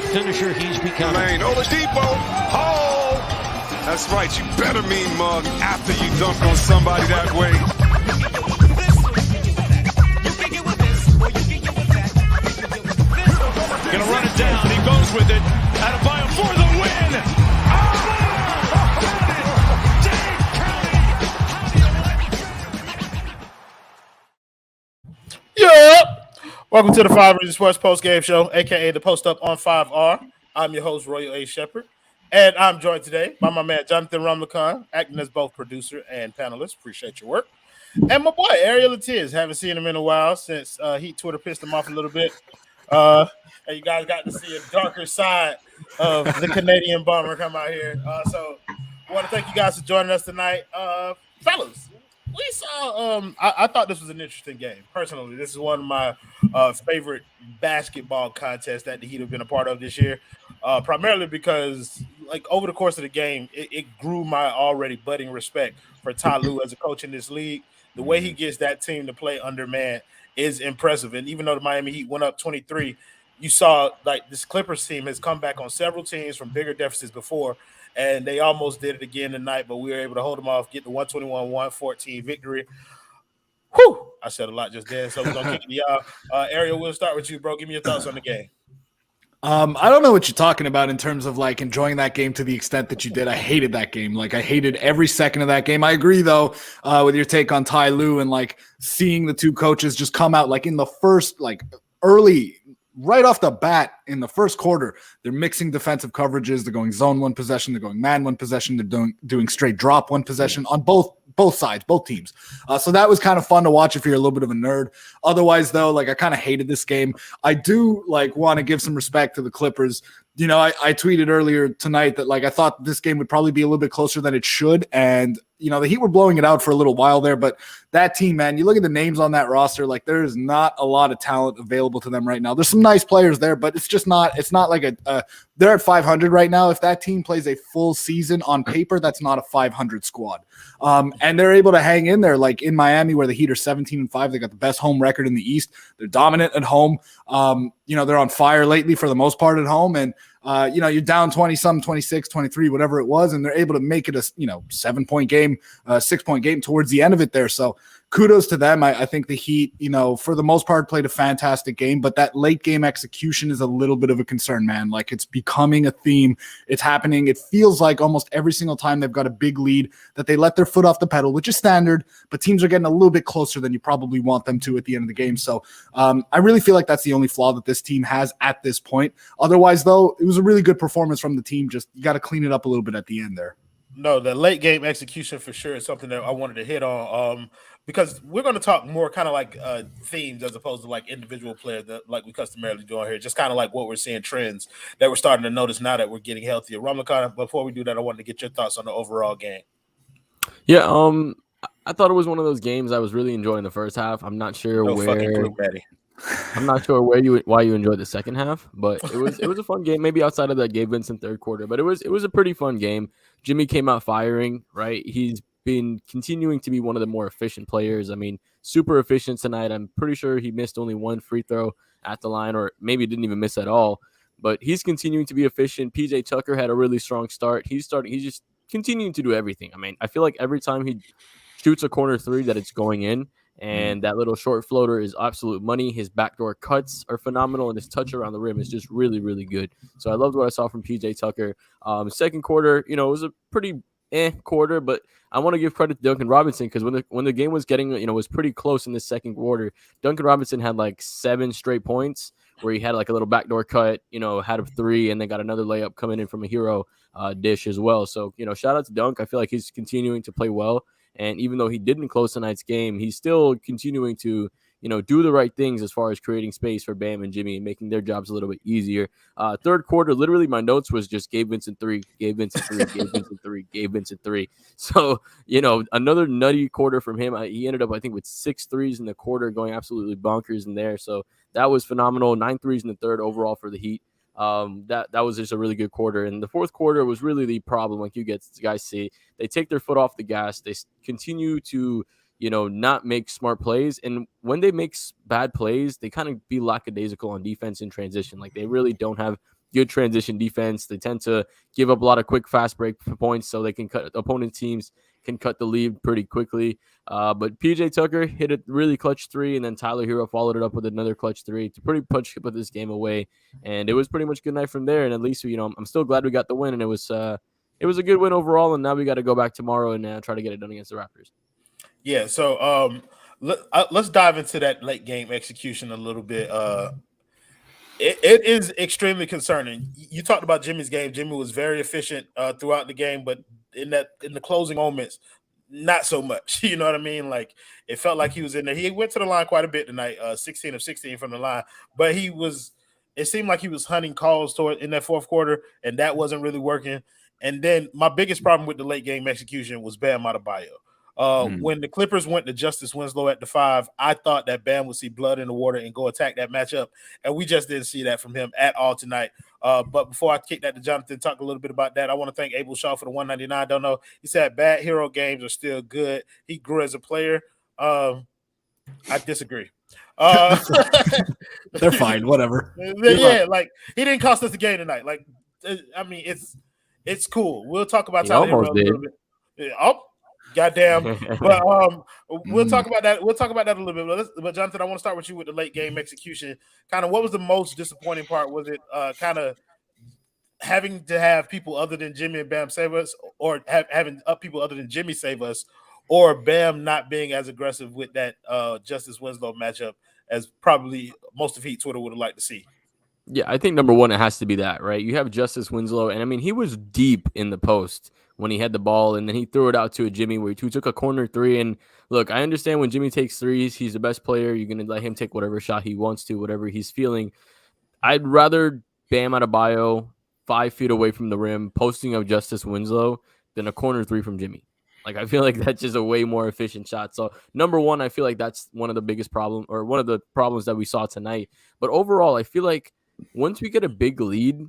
finisher he's becoming. Lane, Oladipo. Oh, that's right. You better mean mug after you dunk on somebody that way. Gonna run it down. He goes with it. Adebayo for the win. Yeah. Welcome to the 5 Reasons Sports Post Game Show, aka the Post Up on 5R. I'm your host, Royal A. Shepherd, and I'm joined today by my man Jonathan Rumlicon, acting as both producer and panelist. Appreciate your work. And my boy Ariel Latiz. Haven't seen him in a while since Heat Twitter pissed him off a little bit. And you guys got to see a darker side of the Canadian bomber come out here. So I want to thank you guys for joining us tonight. Fellas, we saw I thought this was an interesting game. Personally, this is one of my favorite basketball contests that the Heat have been a part of this year. Primarily because, like, over the course of the game, it grew my already budding respect for Ty Lue as a coach in this league. The way he gets that team to play under man is impressive. And even though the Miami Heat went up 23, you saw like this Clippers team has come back on several teams from bigger deficits before, and they almost did it again tonight, but we were able to hold them off, get the 121-114 victory. Whew! I said a lot just there, so we're going to kick it to y'all. Ariel, we'll start with you, bro. Give me your thoughts on the game. I don't know what you're talking about in terms of like enjoying that game to the extent that you did. I hated that game. Like I hated every second of that game. I agree though with your take on Ty Lue and like seeing the two coaches just come out like in the first like early right off the bat in the first quarter. They're mixing defensive coverages. They're going zone one possession. They're going man one possession. They're doing straight drop one possession on both sides, both teams. So that was kind of fun to watch if you're a little bit of a nerd. Otherwise, though, like I kind of hated this game. I do like want to give some respect to the Clippers. You know, I tweeted earlier tonight that like I thought this game would probably be a little bit closer than it should. And, you know, the Heat were blowing it out for a little while there. But that team, man, you look at the names on that roster, like there is not a lot of talent available to them right now. There's some nice players there, but it's not like they're at 500 right now. If that team plays a full season on paper, that's not a 500 squad. And they're able to hang in there like in Miami where the Heat are 17-5. They got the best home record in the East. They're dominant at home. You know, they're on fire lately for the most part at home. And, you know, you're down 20-some, 26, 23, whatever it was. And they're able to make it a, 7-point game, 6-point game towards the end of it there. So kudos to them. I think the Heat, for the most part played a fantastic game, but that late game execution is a little bit of a concern, man. Like it's becoming a theme. It's happening. It feels like almost every single time they've got a big lead that they let their foot off the pedal, which is standard, but teams are getting a little bit closer than you probably want them to at the end of the game. So I really feel like that's the only flaw that this team has at this point. Otherwise, though, it was a really good performance from the team. Just you got to clean it up a little bit at the end there. No, the late game execution for sure is something that I wanted to hit on because we're going to talk more kind of like themes as opposed to like individual players that like we customarily do on here. Just kind of like what we're seeing trends that we're starting to notice now that we're getting healthier. Rumlicon, before we do that, I wanted to get your thoughts on the overall game. Yeah, I thought it was one of those games I was really enjoying the first half. I'm not sure why you enjoyed the second half, but it was a fun game. Maybe outside of that Gabe Vincent third quarter, but it was a pretty fun game. Jimmy came out firing, right? He's been continuing to be one of the more efficient players. I mean, super efficient tonight. I'm pretty sure he missed only one free throw at the line, or maybe didn't even miss at all. But he's continuing to be efficient. PJ Tucker had a really strong start. He's just continuing to do everything. I mean, I feel like every time he shoots a corner three that it's going in. And that little short floater is absolute money. His backdoor cuts are phenomenal, and his touch around the rim is just really, really good. So I loved what I saw from PJ Tucker. Second quarter, it was a pretty quarter, but I want to give credit to Duncan Robinson because when the game was getting, was pretty close in the second quarter. Duncan Robinson had like 7 straight points where he had like a little backdoor cut, had a 3, and then got another layup coming in from a Herro dish as well. So, shout out to Dunk. I feel like he's continuing to play well. And even though he didn't close tonight's game, he's still continuing to, do the right things as far as creating space for Bam and Jimmy and making their jobs a little bit easier. Third quarter, literally my notes was just Gabe Vincent 3, Gabe Vincent 3, Gabe Vincent 3, Gabe Vincent 3. So, another nutty quarter from him. He ended up, I think, with 6 threes in the quarter, going absolutely bonkers in there. So that was phenomenal. 9 threes in the third overall for the Heat. That was just a really good quarter. And the fourth quarter was really the problem. Like you guys see, they take their foot off the gas. They continue to, not make smart plays. And when they make bad plays, they kind of be lackadaisical on defense in transition. Like they really don't have good transition defense. They tend to give up a lot of quick, fast break points so they can cut opponent teams can cut the lead pretty quickly. But PJ Tucker hit a really clutch 3, and then Tyler Herro followed it up with another clutch 3 to pretty much put this game away. And it was pretty much good night from there. And at least, I'm still glad we got the win, and it was a good win overall. And now we got to go back tomorrow and try to get it done against the Raptors. Yeah. So let's dive into that late game execution a little bit. It is extremely concerning. You talked about Jimmy's game. Jimmy was very efficient throughout the game, but in the closing moments, not so much. You know what I mean? Like, it felt like he was in there. He went to the line quite a bit tonight, 16 of 16 from the line, but it seemed like he was hunting calls in that fourth quarter, and that wasn't really working. And then my biggest problem with the late game execution was Bam Adebayo. When the Clippers went to Justice Winslow at the 5, I thought that Bam would see blood in the water and go attack that matchup, and we just didn't see that from him at all tonight. But before I kick that to Jonathan, talk a little bit about that, I want to thank Abel Shaw for the 199. Don't know. He said bad Herro games are still good. He grew as a player. I disagree. They're fine. Whatever. Yeah, like, he didn't cost us the game tonight. Like, I mean, it's cool. We'll talk about Tyler Herro a little bit. Oh, goddamn. But we'll talk about that. We'll talk about that a little bit. But Jonathan, I want to start with you with the late game execution. Kind of, what was the most disappointing part? Was it kind of having to have people other than Jimmy and Bam save us, or having people other than Jimmy save us, or Bam not being as aggressive with that Justice Winslow matchup as probably most of Heat Twitter would have liked to see? Yeah, I think number one, it has to be that, right? You have Justice Winslow, and I mean, he was deep in the post when he had the ball, and then he threw it out to a Jimmy where he took a corner 3. And look, I understand when Jimmy takes threes, he's the best player. You're going to let him take whatever shot he wants to, whatever he's feeling. I'd rather Bam Adebayo 5 feet away from the rim posting of Justice Winslow than a corner 3 from Jimmy. Like, I feel like that's just a way more efficient shot. So number one, I feel like that's one of the biggest problems, or one of the problems that we saw tonight. But overall, I feel like once we get a big lead,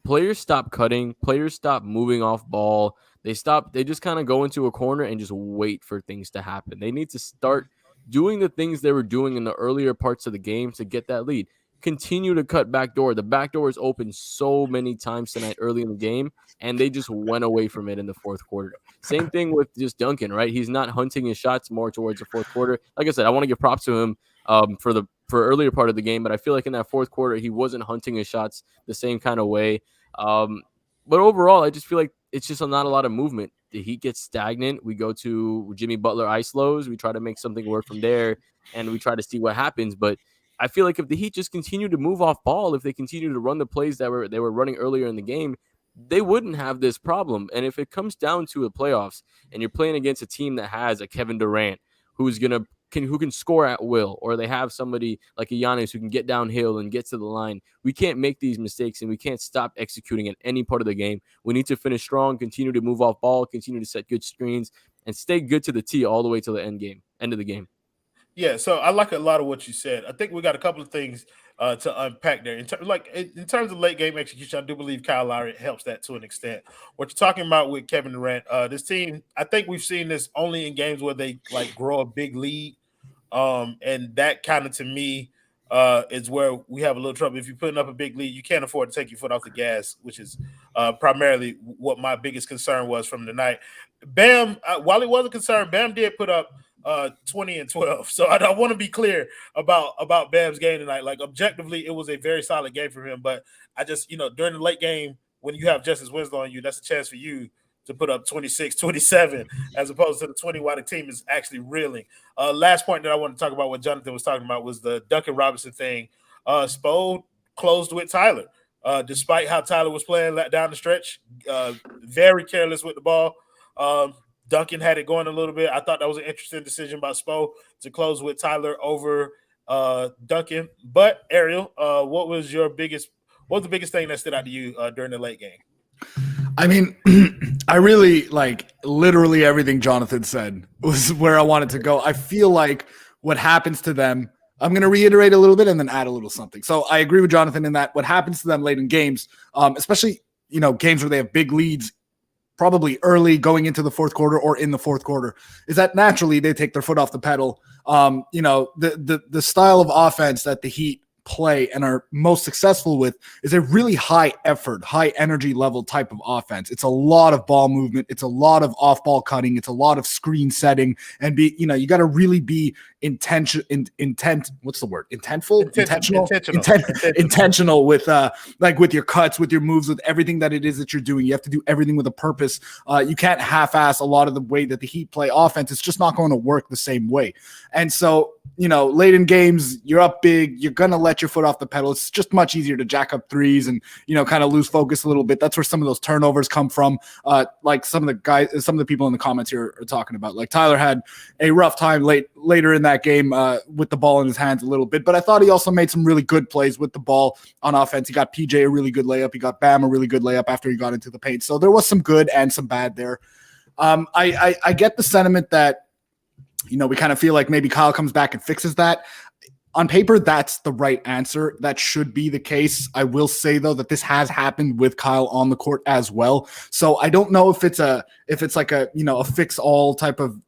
players stop cutting, players stop moving off ball. They just kind of go into a corner and just wait for things to happen. They need to start doing the things they were doing in the earlier parts of the game to get that lead. Continue to cut backdoor. The backdoor is open so many times tonight early in the game, and they just went away from it in the fourth quarter. Same thing with just Duncan, right? He's not hunting his shots more towards the fourth quarter. Like I said, I want to give props to him for earlier part of the game, but I feel like in that fourth quarter, he wasn't hunting his shots the same kind of way. But overall, I just feel like it's just not a lot of movement. The Heat gets stagnant. We go to Jimmy Butler ice lows. We try to make something work from there, and we try to see what happens. But I feel like if the Heat just continue to move off ball, if they continue to run the plays that they were running earlier in the game, they wouldn't have this problem. And if it comes down to the playoffs and you're playing against a team that has a Kevin Durant who can score at will, or they have somebody like a Giannis who can get downhill and get to the line, we can't make these mistakes, and we can't stop executing in any part of the game. We need to finish strong, continue to move off ball, continue to set good screens, and stay good to the tee all the way to the end of the game. Yeah, so I like a lot of what you said. I think we got a couple of things to unpack there. In terms of late game execution, I do believe Kyle Lowry helps that to an extent. What you're talking about with Kevin Durant, this team, I think we've seen this only in games where they grow a big lead, and that kind of, to me, is where we have a little trouble. If you're putting up a big lead, you can't afford to take your foot off the gas, which is primarily what my biggest concern was from the night. Bam, while it was a concern, Bam did put up 20 and 12. So I want to be clear about Bam's game tonight. Like, objectively, it was a very solid game for him. But I just, during the late game, when you have Justice Winslow on you, that's a chance for you to put up 26, 27, as opposed to the 20 while the team is actually reeling. Last point that I want to talk about, what Jonathan was talking about, was the Duncan Robinson thing. Spo closed with Tyler. Despite how Tyler was playing down the stretch, very careless with the ball. Duncan had it going a little bit. I thought that was an interesting decision by Spo to close with Tyler over Duncan. But Ariel, what was the biggest thing that stood out to you during the late game? I mean, I really literally everything Jonathan said was where I wanted to go. I feel like what happens to them, I'm going to reiterate a little bit and then add a little something. So I agree with Jonathan in that what happens to them late in games, especially, games where they have big leads, probably early going into the fourth quarter or in the fourth quarter, is that naturally they take their foot off the pedal. The style of offense that the Heat play and are most successful with is a really high effort, high energy level type of offense. It's a lot of ball movement. It's a lot of off ball cutting. It's a lot of screen setting and you got to really be intentional with like with your cuts, with your moves, with everything that it is that you're doing. You have to do everything with a purpose. You can't half-ass a lot of the way that the Heat play offense. It's just not going to work the same way. And so, late in games, you're up big, you're going to let your foot off the pedal. It's just much easier to jack up threes and, kind of lose focus a little bit. That's where some of those turnovers come from. Like some of the people in the comments here are talking about. Like Tyler had a rough time later in that game with the ball in his hands a little bit, but I thought he also made some really good plays with the ball on offense. He got PJ a really good layup. He got Bam a really good layup after he got into the paint. So there was some good and some bad there. I get the sentiment that, we kind of feel like maybe Kyle comes back and fixes that. On paper, that's the right answer. That should be the case. I will say though that this has happened with Kyle on the court as well. So I don't know if it's like a fix all type of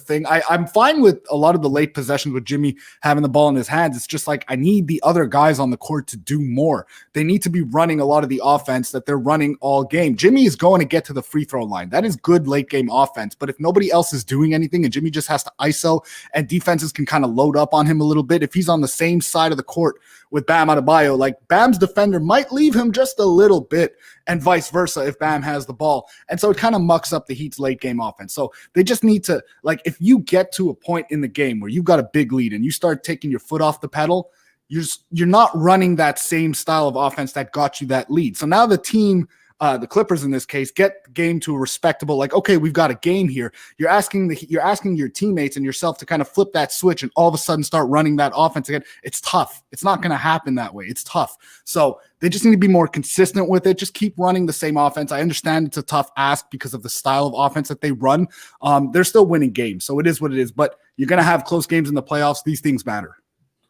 thing. I'm fine with a lot of the late possessions with Jimmy having the ball in his hands. It's just like I need the other guys on the court to do more. They need to be running a lot of the offense that they're running all game. Jimmy is going to get to the free throw line. That is good late game offense. But if nobody else is doing anything and Jimmy just has to ISO and defenses can kind of load up on him a little bit, if he's on the same side of the court with Bam Adebayo, like Bam's defender might leave him just a little bit and vice versa if Bam has the ball. And so it kind of mucks up the Heat's late game offense. So they just need to, like, if you get to a point in the game where you've got a big lead and you start taking your foot off the pedal, you're not running that same style of offense that got you that lead. So now the team, the Clippers in this case, get the game to a respectable, like, okay, we've got a game here. You're asking your teammates and yourself to kind of flip that switch and all of a sudden start running that offense again. It's tough. It's not going to happen that way. It's tough. So they just need to be more consistent with it. Just keep running the same offense. I understand it's a tough ask because of the style of offense that they run. They're still winning games, so it is what it is. But you're going to have close games in the playoffs. These things matter.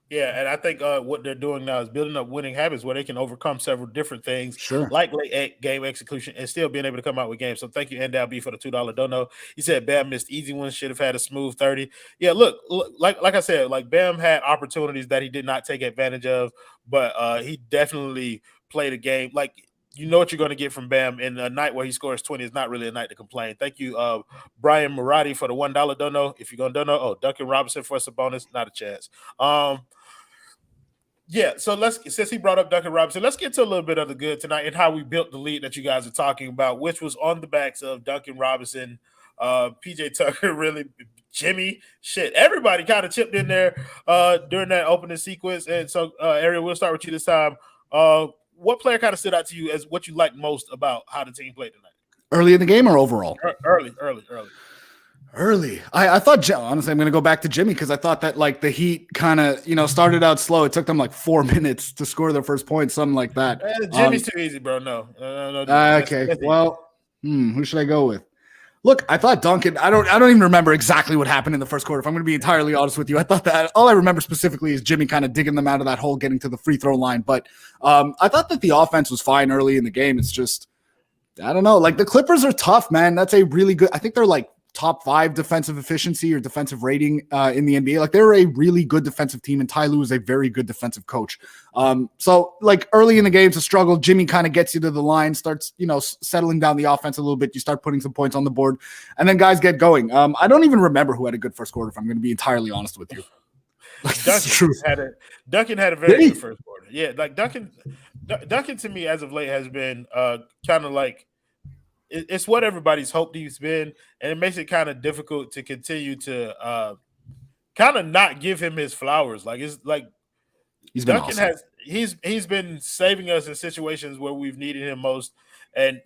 Yeah, and I think what they're doing now is building up winning habits where they can overcome several different things, Sure, like late game execution, and still being able to come out with games. So thank you, NDLB, for the $2 dono. He said Bam missed easy ones, should have had a smooth 30. Yeah, look, like I said, like Bam had opportunities that he did not take advantage of, but he definitely played a game. Like, you know what you're going to get from Bam, in a night where he scores 20 is not really a night to complain. Thank you, Brian Murati, for the $1 dono. If you're going to dono, Duncan Robinson for a bonus, not a chance. Yeah, so since he brought up Duncan Robinson, let's get to a little bit of the good tonight and how we built the lead that you guys are talking about, which was on the backs of Duncan Robinson, PJ Tucker, really, Jimmy, shit. Everybody kind of chipped in there during that opening sequence. And so, Ariel, we'll start with you this time. What player kind of stood out to you as what you liked most about how the team played tonight? Early in the game or overall? Early. I thought, honestly, I'm going to go back to Jimmy because I thought that like the Heat kind of, started out slow. It took them like 4 minutes to score their first point, something like that. Jimmy's too easy, bro. No. Okay. Who should I go with? Look, I thought Duncan, I don't even remember exactly what happened in the first quarter. If I'm going to be entirely honest with you, I thought that all I remember specifically is Jimmy kind of digging them out of that hole, getting to the free throw line. But I thought that the offense was fine early in the game. It's just, I don't know. Like the Clippers are tough, man. That's a really good, I think they're like top 5 defensive efficiency or defensive rating in the NBA. Like they're a really good defensive team, and Ty Lue is a very good defensive coach. So like early in the game, it's a struggle. Jimmy kind of gets you to the line, starts, settling down the offense a little bit. You start putting some points on the board, and then guys get going. I don't even remember who had a good first quarter, if I'm going to be entirely honest with you. Like, Duncan had a very good first quarter. Yeah, like Duncan to me as of late has been kind of like, it's what everybody's hoped he's been, and it makes it kind of difficult to continue to kind of not give him his flowers. Like it's like Duncan awesome. He's been saving us in situations where we've needed him most. And,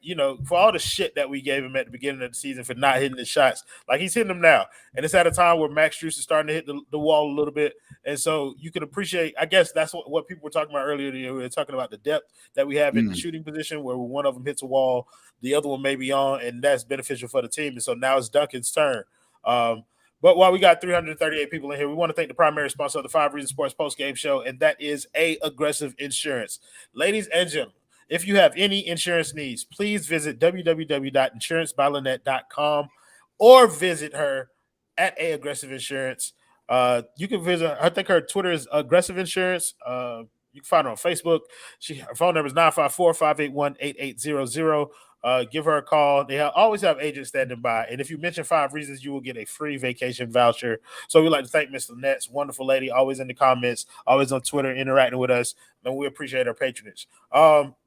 for all the shit that we gave him at the beginning of the season for not hitting the shots, like he's hitting them now. And it's at a time where Max Strus is starting to hit the wall a little bit. And so you can appreciate, I guess that's what people were talking about earlier. We were talking about the depth that we have in the shooting position, where one of them hits a wall, the other one may be on, and that's beneficial for the team. And so now it's Duncan's turn. But while we got 338 people in here, we want to thank the primary sponsor of the 5 Reasons Sports post-game show, and that is Aggressive Insurance. Ladies and gentlemen, if you have any insurance needs, please visit www.insurancebyLynette.com or visit her at Aggressive Insurance. You can visit, I think her Twitter is Aggressive Insurance. You can find her on Facebook. Her phone number is 954-581-8800. Give her a call. They always have agents standing by. And if you mention 5 reasons, you will get a free vacation voucher. So we'd like to thank Miss Lynette's wonderful lady, always in the comments, always on Twitter, interacting with us. And we appreciate her patronage.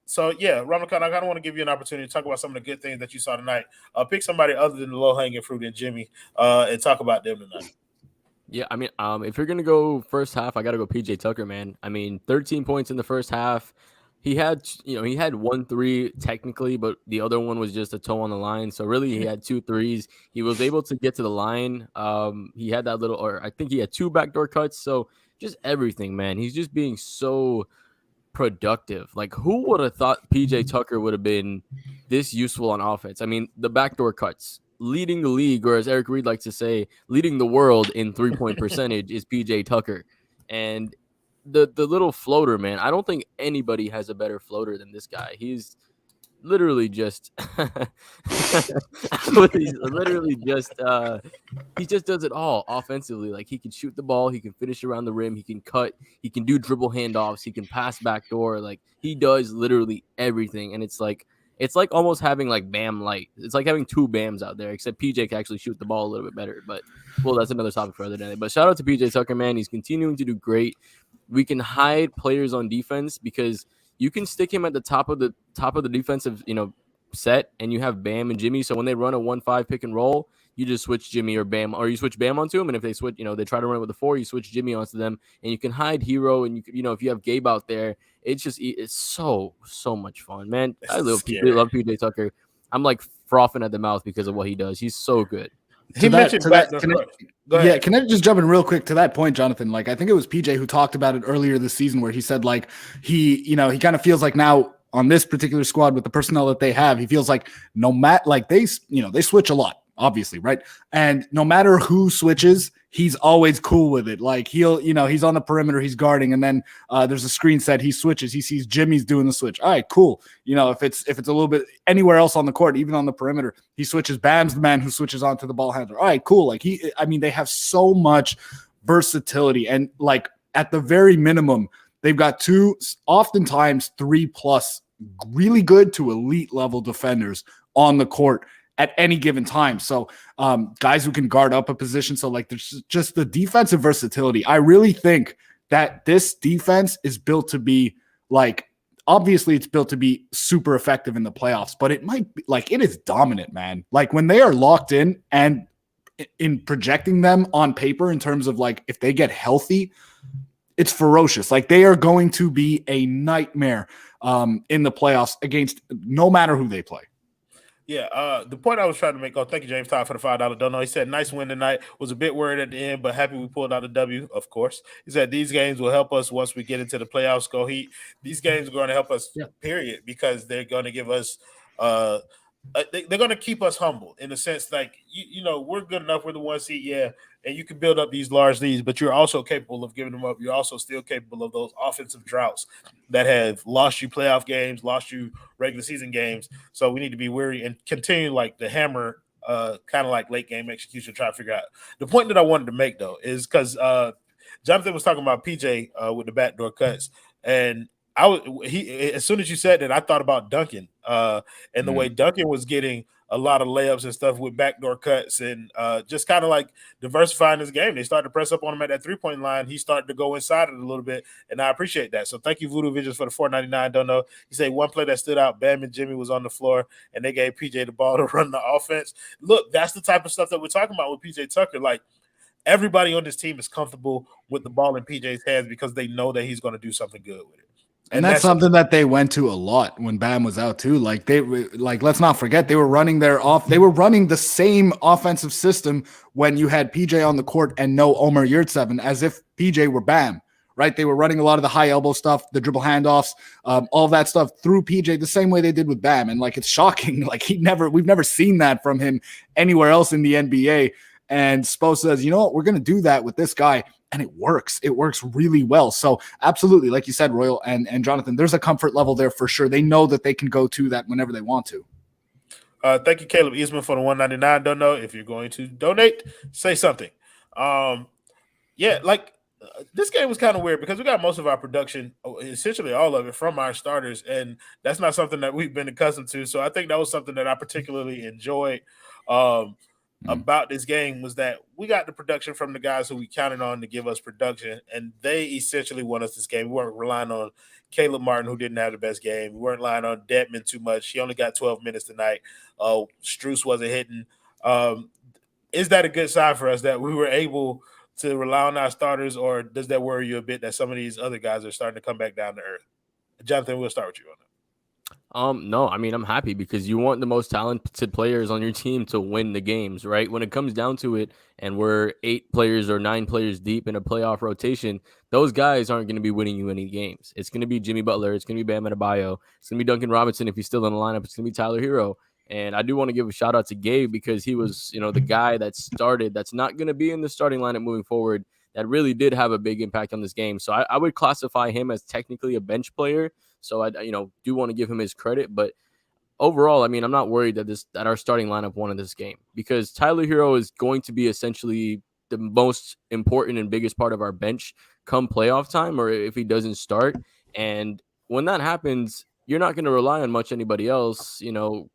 So, yeah, Ramakan, I kind of want to give you an opportunity to talk about some of the good things that you saw tonight. Pick somebody other than the low-hanging fruit and Jimmy and talk about them tonight. Yeah, I mean, if you're going to go first half, I got to go PJ Tucker, man. I mean, 13 points in the first half. He had 1 3 technically, but the other one was just a toe on the line. So really, he had 2 threes. He was able to get to the line. He had that little, or I think he had 2 backdoor cuts. So just everything, man. He's just being so productive. Like, who would have thought PJ Tucker would have been this useful on offense? I mean, the backdoor cuts, leading the league, or as Eric Reed likes to say, leading the world in 3-point percentage is PJ Tucker. And the little floater, man, I don't think anybody has a better floater than this guy. He's literally just he just does it all offensively. Like, he can shoot the ball, he can finish around the rim, he can cut, he can do dribble handoffs, he can pass backdoor. Like, he does literally everything. And it's like almost having like Bam light. It's like having 2 Bams out there, except PJ can actually shoot the ball a little bit better. But well, that's another topic for other day. But shout out to PJ Tucker, man. He's continuing to do great. We can hide players on defense because you can stick him at the top of the defensive, set, and you have Bam and Jimmy. So when they run a 1-5 pick and roll, you just switch Jimmy or Bam, or you switch Bam onto him. And if they switch, they try to run it with a 4, you switch Jimmy onto them, and you can hide Herro. And if you have Gabe out there, it's so much fun, man. I love PJ Tucker. I'm like frothing at the mouth because of what he does. He's so good. Can I just jump in real quick to that point, Jonathan? Like, I think it was PJ who talked about it earlier this season, where he said like he kind of feels like now on this particular squad with the personnel that they have, he feels like no matter, like they switch a lot, obviously, right? And no matter who switches, he's always cool with it. Like, he'll, he's on the perimeter, he's guarding, and then there's a screen set, he switches, he sees Jimmy's doing the switch. All right, cool. If it's a little bit anywhere else on the court, even on the perimeter, he switches. Bam's the man who switches onto the ball handler. All right, cool. Like, they have so much versatility, and like at the very minimum, they've got 2, oftentimes 3+ really good to elite level defenders on the court at any given time. So guys who can guard up a position. So like, there's just the defensive versatility. I really think that this defense is built to be like, obviously it's built to be super effective in the playoffs, but it might be like, it is dominant, man. Like, when they are locked in and in projecting them on paper in terms of like, if they get healthy, it's ferocious. Like, they are going to be a nightmare in the playoffs against no matter who they play. Yeah, the point I was trying to make. Oh, thank you, James Todd, for the $5 dono. He said, "Nice win tonight. Was a bit worried at the end, but happy we pulled out a W. Of course." He said, "These games will help us once we get into the playoffs. Go Heat. These games are going to help us, period, because they're going to give us they're going to keep us humble in the sense like, we're good enough. We're the 1 seed, yeah, and you can build up these large leads, but you're also capable of giving them up. You're also still capable of those offensive droughts that have lost you playoff games, lost you regular season games. So we need to be wary and continue like the hammer, kind of like late game execution, try to figure out. The point that I wanted to make, though, is because Jonathan was talking about PJ with the backdoor cuts, and as soon as you said that, I thought about Duncan and the way Duncan was getting a lot of layups and stuff with backdoor cuts and just kind of like diversifying his game. They started to press up on him at that 3-point line. He started to go inside it a little bit, and I appreciate that. So thank you, Voodoo Visions, for the $4.99. Don't know. He said one play that stood out, Bam and Jimmy was on the floor, and they gave PJ the ball to run the offense. Look, that's the type of stuff that we're talking about with PJ Tucker. Like, everybody on this team is comfortable with the ball in PJ's hands because they know that he's going to do something good with it. And that's something that they went to a lot when Bam was out too. Like, let's not forget, they were running the same offensive system when you had PJ on the court and no Omer Yurtseven, as if PJ were Bam, right? They were running a lot of the high elbow stuff, the dribble handoffs, all that stuff through PJ the same way they did with Bam. And like, it's shocking. Like, we've never seen that from him anywhere else in the NBA. And Spo says, you know what, we're going to do that with this guy. And it works. It works really well. So absolutely, like you said, Royal and Jonathan, there's a comfort level there for sure. They know that they can go to that whenever they want to. Thank you, Caleb Eastman, for the $1.99. Don't know if you're going to donate, say something. Yeah, like This game was kind of weird because we got most of our production, essentially all of it, from our starters, and that's not something that we've been accustomed to. So I think that was something that I particularly enjoyed about this game, was that we got the production from the guys who we counted on to give us production, and they essentially won us this game. We weren't relying on Caleb Martin, who didn't have the best game. We weren't relying on Dedmon too much. He only got 12 minutes tonight. Strus wasn't hitting. Is that a good sign for us that we were able to rely on our starters, or does that worry you a bit that some of these other guys are starting to come back down to earth? Jonathan, we'll start with you on that. No, I mean, I'm happy because you want the most talented players on your team to win the games, right? When it comes down to it, and we're 8 players or 9 players deep in a playoff rotation, those guys aren't going to be winning you any games. It's going to be Jimmy Butler. It's going to be Bam Adebayo. It's going to be Duncan Robinson if he's still in the lineup. It's going to be Tyler Herro. And I do want to give a shout out to Gabe because he was, the guy that started, that's not going to be in the starting lineup moving forward, that really did have a big impact on this game. So I would classify him as technically a bench player. So I do want to give him his credit. But overall, I mean, I'm not worried that our starting lineup won in this game, because Tyler Herro is going to be essentially the most important and biggest part of our bench come playoff time, or if he doesn't start. And when that happens, you're not going to rely on much anybody else,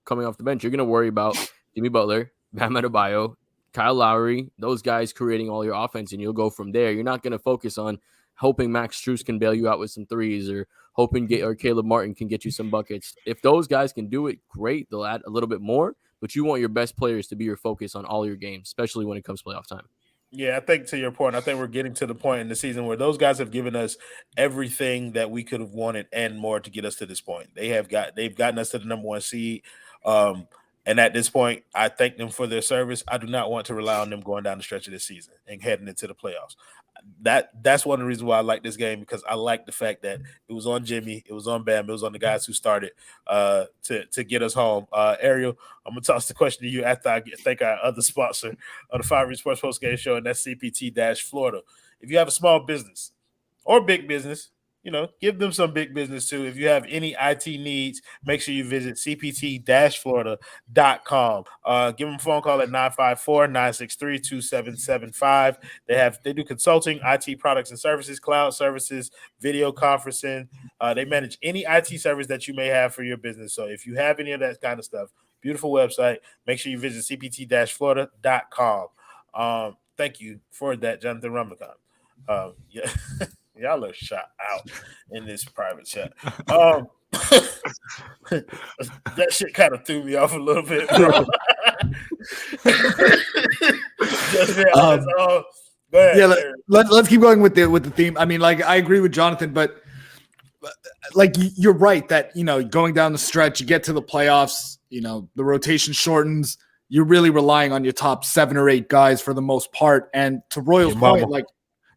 coming off the bench. You're going to worry about Jimmy Butler, Bam Adebayo, Kyle Lowry, those guys creating all your offense, and you'll go from there. You're not going to focus on hoping Max Strus can bail you out with some threes, or hoping Caleb Martin can get you some buckets. If those guys can do it, great. They'll add a little bit more, but you want your best players to be your focus on all your games, especially when it comes playoff time. Yeah, I think to your point, I think we're getting to the point in the season where those guys have given us everything that we could have wanted and more to get us to this point. They've gotten us to the number 1 seed. And at this point, I thank them for their service. I do not want to rely on them going down the stretch of this season and heading into the playoffs. That's one of the reasons why I like this game, because I like the fact that it was on Jimmy, it was on Bam, it was on the guys who started to get us home. Ariel, I'm gonna toss the question to you after I thank our other sponsor of the 5 Read Sports Postgame Show, and that's CPT-Florida. If you have a small business or big business, give them some big business too. If you have any IT needs, make sure you visit cpt-florida.com. Give them a phone call at 954-963-2775. They do consulting, IT products and services, cloud services, video conferencing. They manage any IT service that you may have for your business. So if you have any of that kind of stuff, beautiful website. Make sure you visit cpt-florida.com. Thank you for that, Jonathan Rumlicon. Yeah. Y'all are shot out in this private chat. That shit kind of threw me off a little bit, bro. Just be honest. Go ahead. Yeah, let's keep going with the theme. I mean, like, I agree with Jonathan, but like, you're right that, going down the stretch, you get to the playoffs, the rotation shortens. You're really relying on your top 7 or 8 guys for the most part. And to Royal's point, like,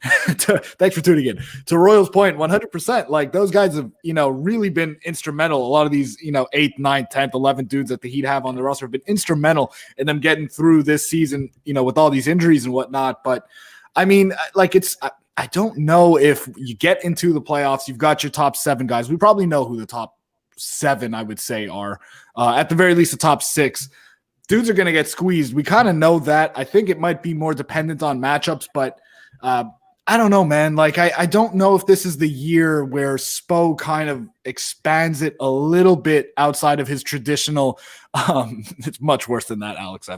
thanks for tuning in. To Royal's point, 100%. Like, those guys have, really been instrumental. A lot of these, 8th, 9th, 10th, 11th dudes that the Heat have on the roster have been instrumental in them getting through this season, with all these injuries and whatnot. But I mean, like, I don't know if you get into the playoffs, you've got your top 7 guys. We probably know who the top 7, I would say, are. At the very least, the top 6. Dudes are going to get squeezed. We kind of know that. I think it might be more dependent on matchups, but I don't know, man. Like, I don't know if this is the year where Spo kind of expands it a little bit outside of his traditional. It's much worse than that, Alex.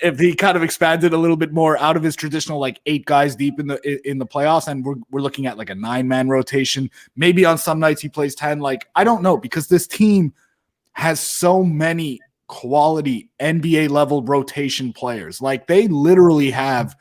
If he kind of expanded a little bit more out of his traditional, like, 8 guys deep in the playoffs, and we're looking at like a 9-man rotation. Maybe on some nights he plays 10. Like, I don't know, because this team has so many quality NBA level rotation players. Like, they literally have.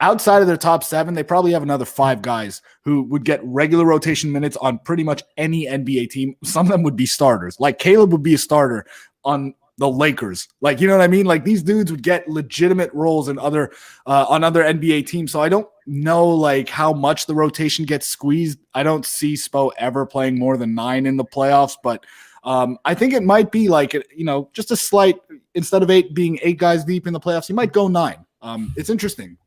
Outside of their top 7, they probably have another 5 guys who would get regular rotation minutes on pretty much any NBA team. Some of them would be starters. Like, Caleb would be a starter on the Lakers. Like, you know what I mean? Like, these dudes would get legitimate roles in on other NBA teams. So I don't know, like, how much the rotation gets squeezed. I don't see Spo ever playing more than 9 in the playoffs, but I think it might be like, just a slight, instead of 8 being 8 guys deep in the playoffs, he might go 9. It's interesting.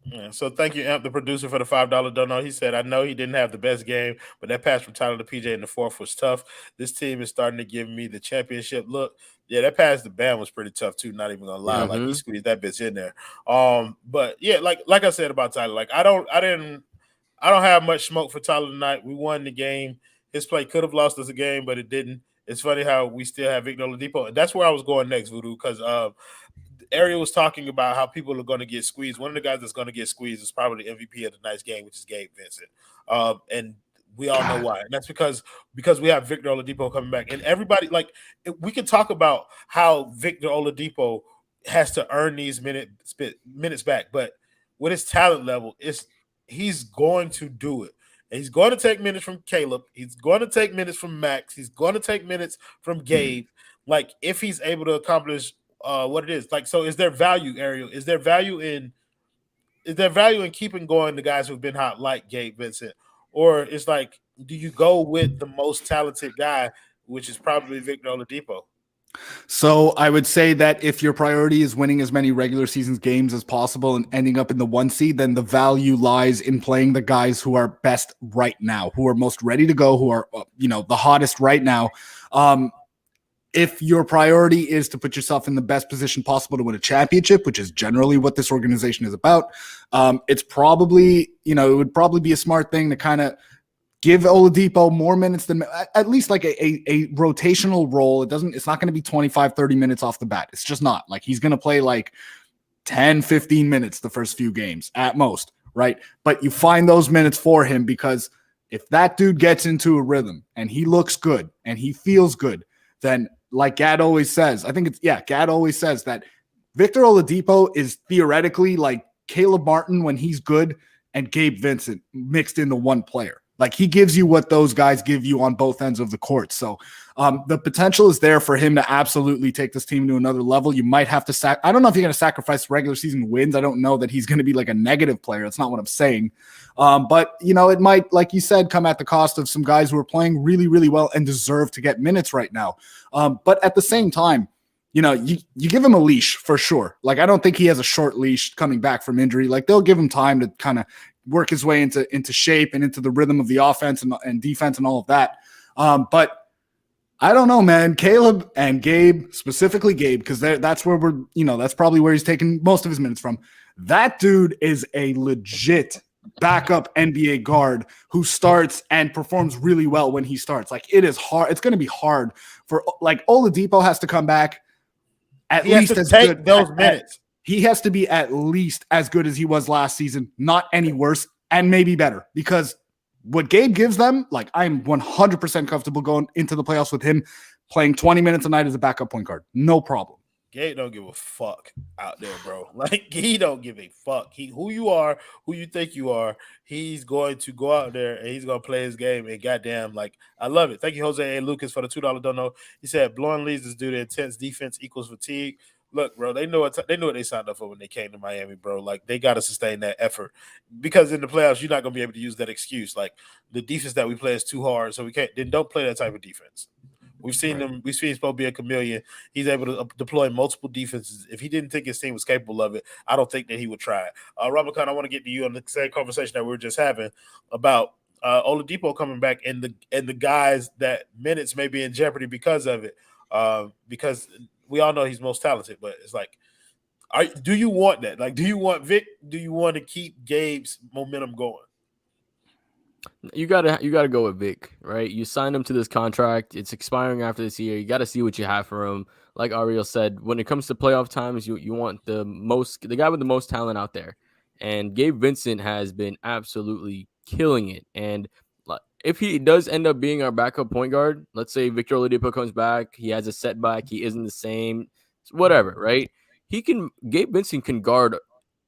Yeah, so thank you, Amp, the producer, for the $5 dono. He said, I know he didn't have the best game, but that pass from Tyler to PJ in the 4th was tough. This team is starting to give me the championship look. Yeah, that pass to Bam was pretty tough too. Not even gonna lie, like he squeezed that bitch in there. But yeah, like I said about Tyler, like I don't have much smoke for Tyler tonight. We won the game. His play could have lost us a game, but it didn't. It's funny how we still have Victor Oladipo, and that's where I was going next, Voodoo, because Ariel was talking about how people are going to get squeezed. One of the guys that's going to get squeezed is probably the MVP of the night's game, which is Gabe Vincent. And we all know why. And that's because we have Victor Oladipo coming back. And everybody, like, we can talk about how Victor Oladipo has to earn these minutes back. But with his talent level, he's going to do it. And he's going to take minutes from Caleb. He's going to take minutes from Max. He's going to take minutes from Gabe. Like, if he's able to accomplish what it is. Like, so is there value, Ariel? Is there value in keeping going the guys who've been hot like Gabe Vincent? Or it's like, do you go with the most talented guy, which is probably Victor Oladipo? So I would say that if your priority is winning as many regular season games as possible and ending up in the 1 seed, then the value lies in playing the guys who are best right now, who are most ready to go, who are, the hottest right now. If your priority is to put yourself in the best position possible to win a championship, which is generally what this organization is about, it's probably, it would probably be a smart thing to kind of give Oladipo more minutes than at least like a rotational role. It's not going to be 25, 30 minutes off the bat. It's just not. Like, he's going to play like 10, 15 minutes the first few games at most, right? But you find those minutes for him, because if that dude gets into a rhythm and he looks good and he feels good, then like Gad always says, Gad always says that Victor Oladipo is theoretically like Caleb Martin when he's good and Gabe Vincent mixed into one player. Like, he gives you what those guys give you on both ends of the court. So the potential is there for him to absolutely take this team to another level. You might have to I don't know if you're going to sacrifice regular season wins. I don't know that he's going to be like a negative player. That's not what I'm saying. But, it might, like you said, come at the cost of some guys who are playing really, really well and deserve to get minutes right now. But at the same time, you give him a leash for sure. Like, I don't think he has a short leash coming back from injury. Like, they'll give him time to kind of work his way into shape and into the rhythm of the offense and defense and all of that. But I don't know, man. Caleb and Gabe, specifically Gabe, because that's where that's probably where he's taking most of his minutes from. That dude is a legit backup NBA guard who starts and performs really well when he starts. Like, it is hard. It's going to be hard for, like, Oladipo has to come back at least as good those minutes. He has to be at least as good as he was last season, not any worse, and maybe better, because what Gabe gives them, like, I'm 100% comfortable going into the playoffs with him playing 20 minutes a night as a backup point guard. No problem. Gabe don't give a fuck out there, bro. Like, he don't give a fuck. Who you are, who you think you are, he's going to go out there and he's going to play his game. And goddamn, like, I love it. Thank you, Jose A. Lucas, for the $2 dono. He said, blowing leads is due to intense defense equals fatigue. Look, bro, they know what they signed up for when they came to Miami, bro. Like, they got to sustain that effort, because in the playoffs, you're not going to be able to use that excuse. Like, the defense that we play is too hard, so we can't. Then don't play that type of defense. We've seen him. We've seen him supposed to be a chameleon. He's able to deploy multiple defenses. If he didn't think his team was capable of it, I don't think that he would try it. Ramakan, I want to get to you on the same conversation that we were just having about Oladipo coming back and the guys that minutes may be in jeopardy because of it. Because we all know he's most talented, but it's like, do you want that? Like, do you want Vic? Do you want to keep Gabe's momentum going? You gotta go with Vic, right? You signed him to this contract. It's expiring after this year. You got to see what you have for him. Like Ariel said, when it comes to playoff times, you want the guy with the most talent out there. And Gabe Vincent has been absolutely killing it. And if he does end up being our backup point guard, let's say Victor Oladipo comes back, he has a setback, he isn't the same, whatever, right? Gabe Vincent can guard,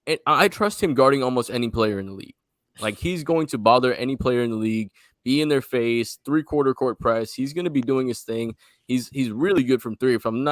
and I trust him guarding almost any player in the league. Like, he's going to bother any player in the league, be in their face, 3/4 court press. He's going to be doing his thing. He's really good from three. If I'm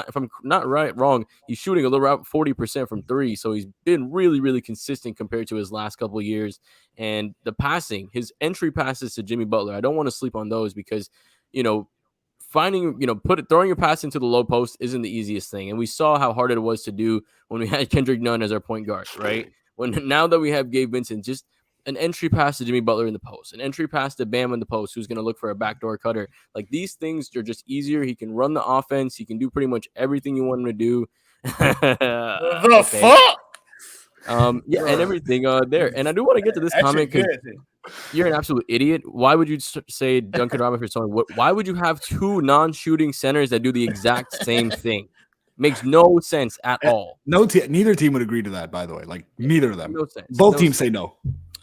not wrong, he's shooting a little around 40% from three. So he's been really, really consistent compared to his last couple of years. And the passing, his entry passes to Jimmy Butler, I don't want to sleep on those, because, throwing your pass into the low post isn't the easiest thing. And we saw how hard it was to do when we had Kendrick Nunn as our point guard, right? Now that we have Gabe Vincent, just an entry pass to Jimmy Butler in the post, an entry pass to Bam in the post, who's going to look for a backdoor cutter. Like, these things are just easier. He can run the offense. He can do pretty much everything you want him to do. The fuck? Yeah, and everything there. And I do want to get to this comment because you're an absolute idiot. Why would you say Duncan Robinson? Why would you have two non-shooting centers that do the exact same thing? Makes no sense at all. Neither team would agree to that, by the way. Like, neither of them. No sense. Both teams say no.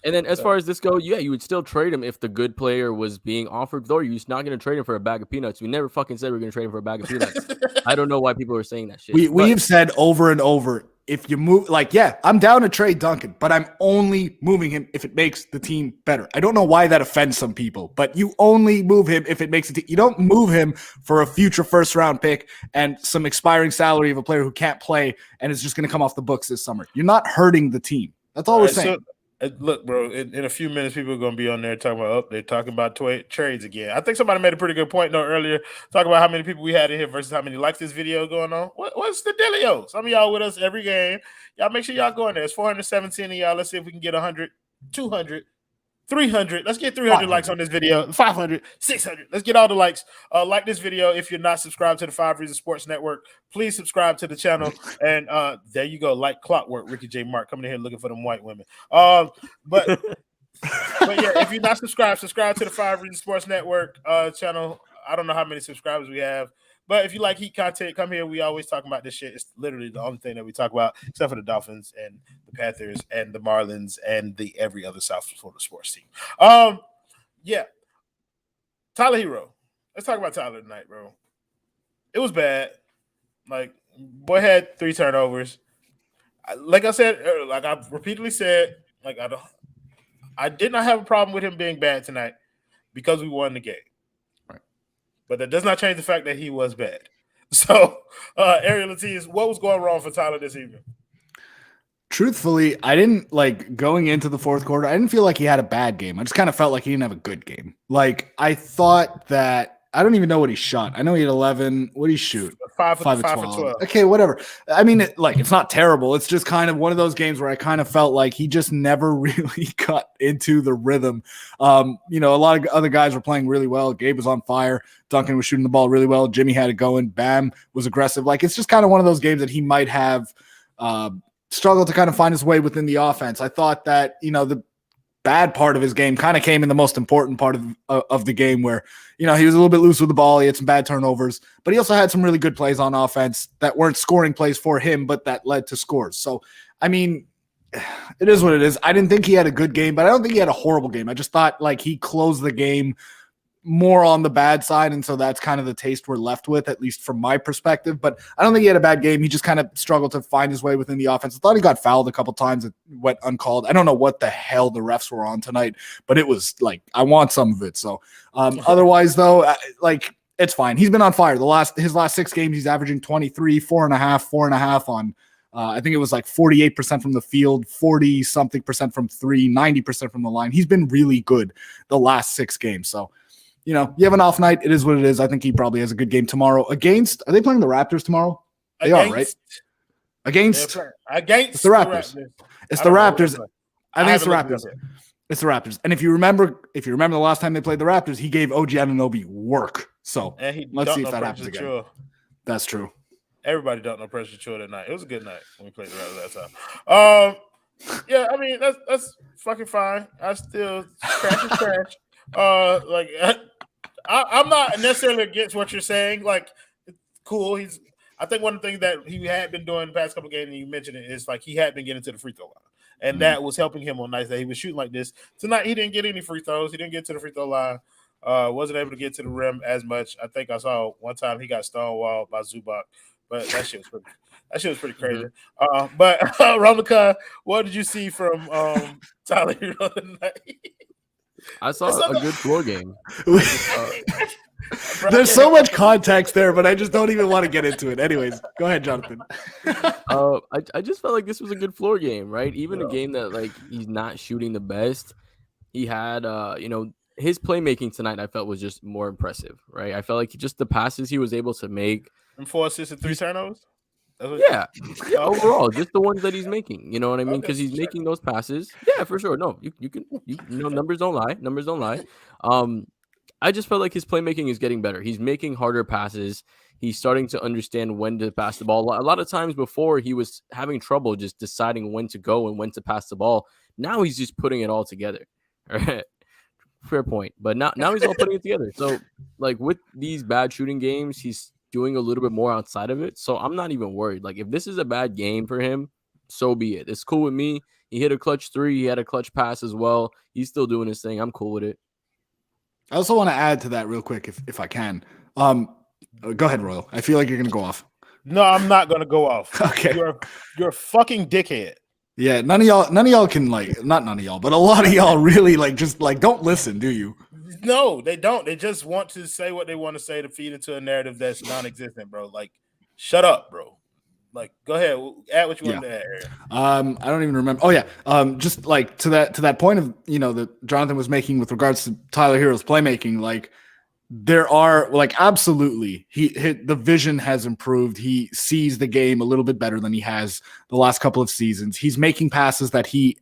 And then as far as this go, yeah, you would still trade him if the good player was being offered. Though you're just not going to trade him for a bag of peanuts. We never fucking said we are going to trade him for a bag of peanuts. I don't know why people are saying that shit. We've said over and over, if you move, like, yeah, I'm down to trade Duncan, but I'm only moving him if it makes the team better. I don't know why that offends some people, but you only move him if it makes it. You don't move him for a future first-round pick and some expiring salary of a player who can't play and is just going to come off the books this summer. You're not hurting the team. That's all we're saying. Look, bro, in a few minutes, people are going to be on there talking about, they're talking about trades again. I think somebody made a pretty good point, though, earlier, talking about how many people we had in here versus how many likes this video going on. What's the dealio? Some of y'all with us every game. Y'all make sure y'all go in there. It's 417 of y'all. Let's see if we can get 100, 200, 300. Let's get 300 likes on this video. 500, 600. Let's get all the likes. Like this video. If you're not subscribed to the 5 Reasons Sports Network, please subscribe to the channel. And there you go. Like clockwork, Ricky J. Mark coming in here looking for them white women. But yeah, if you're not subscribed to the 5 Reasons Sports Network channel. I don't know how many subscribers we have. But if you like Heat content, come here. We always talk about this shit. It's literally the only thing that we talk about, except for the Dolphins and the Panthers and the Marlins and the every other South Florida sports team. Yeah. Tyler Herro. Let's talk about Tyler tonight, bro. It was bad. Like, boy had 3 turnovers. Like I said, like I've repeatedly said, like I did not have a problem with him being bad tonight because we won the game. But that does not change the fact that he was bad. So, Ariel Latiz, what was going wrong for Tyler this evening? Truthfully, I didn't like going into the fourth quarter. I didn't feel like he had a bad game. I just kind of felt like he didn't have a good game. Like, I thought that I don't even know what he shot. I know he had 11. What did he shoot? 5 for 12. Okay, whatever. I mean, it's not terrible. It's just kind of one of those games where I kind of felt like he just never really got into the rhythm. A lot of other guys were playing really well. Gabe was on fire. Duncan was shooting the ball really well. Jimmy had it going. Bam was aggressive. Like, it's just kind of one of those games that he might have struggled to kind of find his way within the offense. I thought that, the bad part of his game kind of came in the most important part of the game where, he was a little bit loose with the ball. He had some bad turnovers, but he also had some really good plays on offense that weren't scoring plays for him, but that led to scores. So, I mean, it is what it is. I didn't think he had a good game, but I don't think he had a horrible game. I just thought like he closed the game more on the bad side, and so that's kind of the taste we're left with, at least from my perspective. But I don't think he had a bad game. He just kind of struggled to find his way within the offense. I thought he got fouled a couple times. It went uncalled. I don't know what the hell the refs were on tonight, but it was like I want some of it. So otherwise, though, like it's fine. He's been on fire. His last 6 games, he's averaging 23, 4.5 on. I think it was like 48% from the field, 40-something% from 3, 90% from the line. He's been really good the last 6 games. So. You have an off night. It is what it is. I think he probably has a good game tomorrow. Are they playing the Raptors tomorrow? They are, right? Against the Raptors. It's the Raptors. I think it's the Raptors. It's the Raptors. And if you remember the last time they played the Raptors, he gave OG Anunoby work. So let's see if that happens again. That's true. Everybody dunked no pressure chill that night. It was a good night when we played the Raptors that time. Yeah, I mean that's fucking fine. I still trash is trash. I'm not necessarily against what you're saying. Like, it's cool. I think one of the things that he had been doing the past couple of games, and you mentioned it, is like he had been getting to the free throw line, and that was helping him on nights that he was shooting like this. Tonight, he didn't get any free throws. He didn't get to the free throw line. Wasn't able to get to the rim as much. I think I saw one time he got stonewalled by Zubac, but that shit was pretty crazy. But Ramachan, what did you see from Tyler Herro tonight? I saw a good floor game. There's so much context there, but I just don't even want to get into it. Anyways, go ahead, Jonathan. I just felt like this was a good floor game, right? Even a game that like he's not shooting the best. He had, his playmaking tonight I felt was just more impressive, right? I felt like just the passes he was able to make. And 4 assists and 3 turnovers? Yeah, overall, just the ones that he's making. You know what I mean? Because he's making those passes. Yeah, for sure. No, you can. Numbers don't lie. Numbers don't lie. I just felt like his playmaking is getting better. He's making harder passes. He's starting to understand when to pass the ball. A lot of times before, he was having trouble just deciding when to go and when to pass the ball. Now he's just putting it all together. All right. Fair point. But now he's all putting it together. So, like, with these bad shooting games, he's doing a little bit more outside of it. So I'm not even worried. Like, if this is a bad game for him, so be it. It's cool with me. He hit a clutch 3. He had a clutch pass as well. He's still doing his thing. I'm cool with it. I also want to add to that real quick, if I can. Go ahead, Royal. I feel like you're going to go off. No, I'm not going to go off. Okay. You're a fucking dickhead. Yeah, none of y'all can, like, not none of y'all, but a lot of y'all really, like, just, like, don't listen, do you? No, they don't. They just want to say what they want to say to feed into a narrative that's non-existent, bro. Like, shut up, bro. Like, go ahead, add what you want to add. I don't even remember. Oh yeah, just like to that point of that Jonathan was making with regards to Tyler Herro's playmaking, like there are like absolutely the vision has improved. He sees the game a little bit better than he has the last couple of seasons. He's making passes that he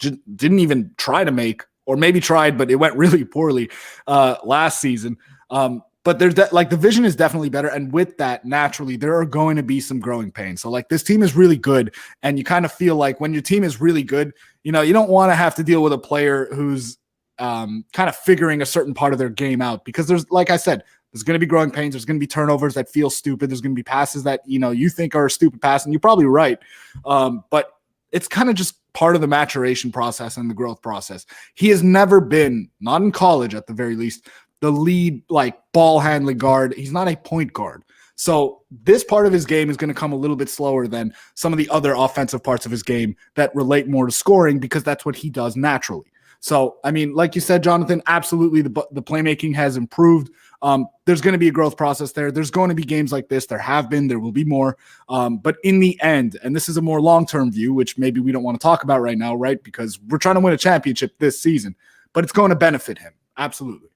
didn't even try to make, or maybe tried, but it went really poorly last season. But there's like the vision is definitely better. And with that, naturally, there are going to be some growing pains. So like this team is really good. And you kind of feel like when your team is really good, you don't want to have to deal with a player who's kind of figuring a certain part of their game out, because there's, like I said, there's going to be growing pains. There's going to be turnovers that feel stupid. There's going to be passes that, you think are a stupid pass, and you're probably right. But it's kind of just part of the maturation process and the growth process. He has never been, not in college at the very least, the lead like ball handling guard. He's not a point guard. So this part of his game is going to come a little bit slower than some of the other offensive parts of his game that relate more to scoring, because that's what he does naturally. So, I mean, like you said, Jonathan, absolutely the playmaking has improved. There's going to be a growth process there. There's going to be games like this. There have been, there will be more. But in the end, and this is a more long-term view, which maybe we don't want to talk about right now, right? Because we're trying to win a championship this season, but it's going to benefit him. Absolutely.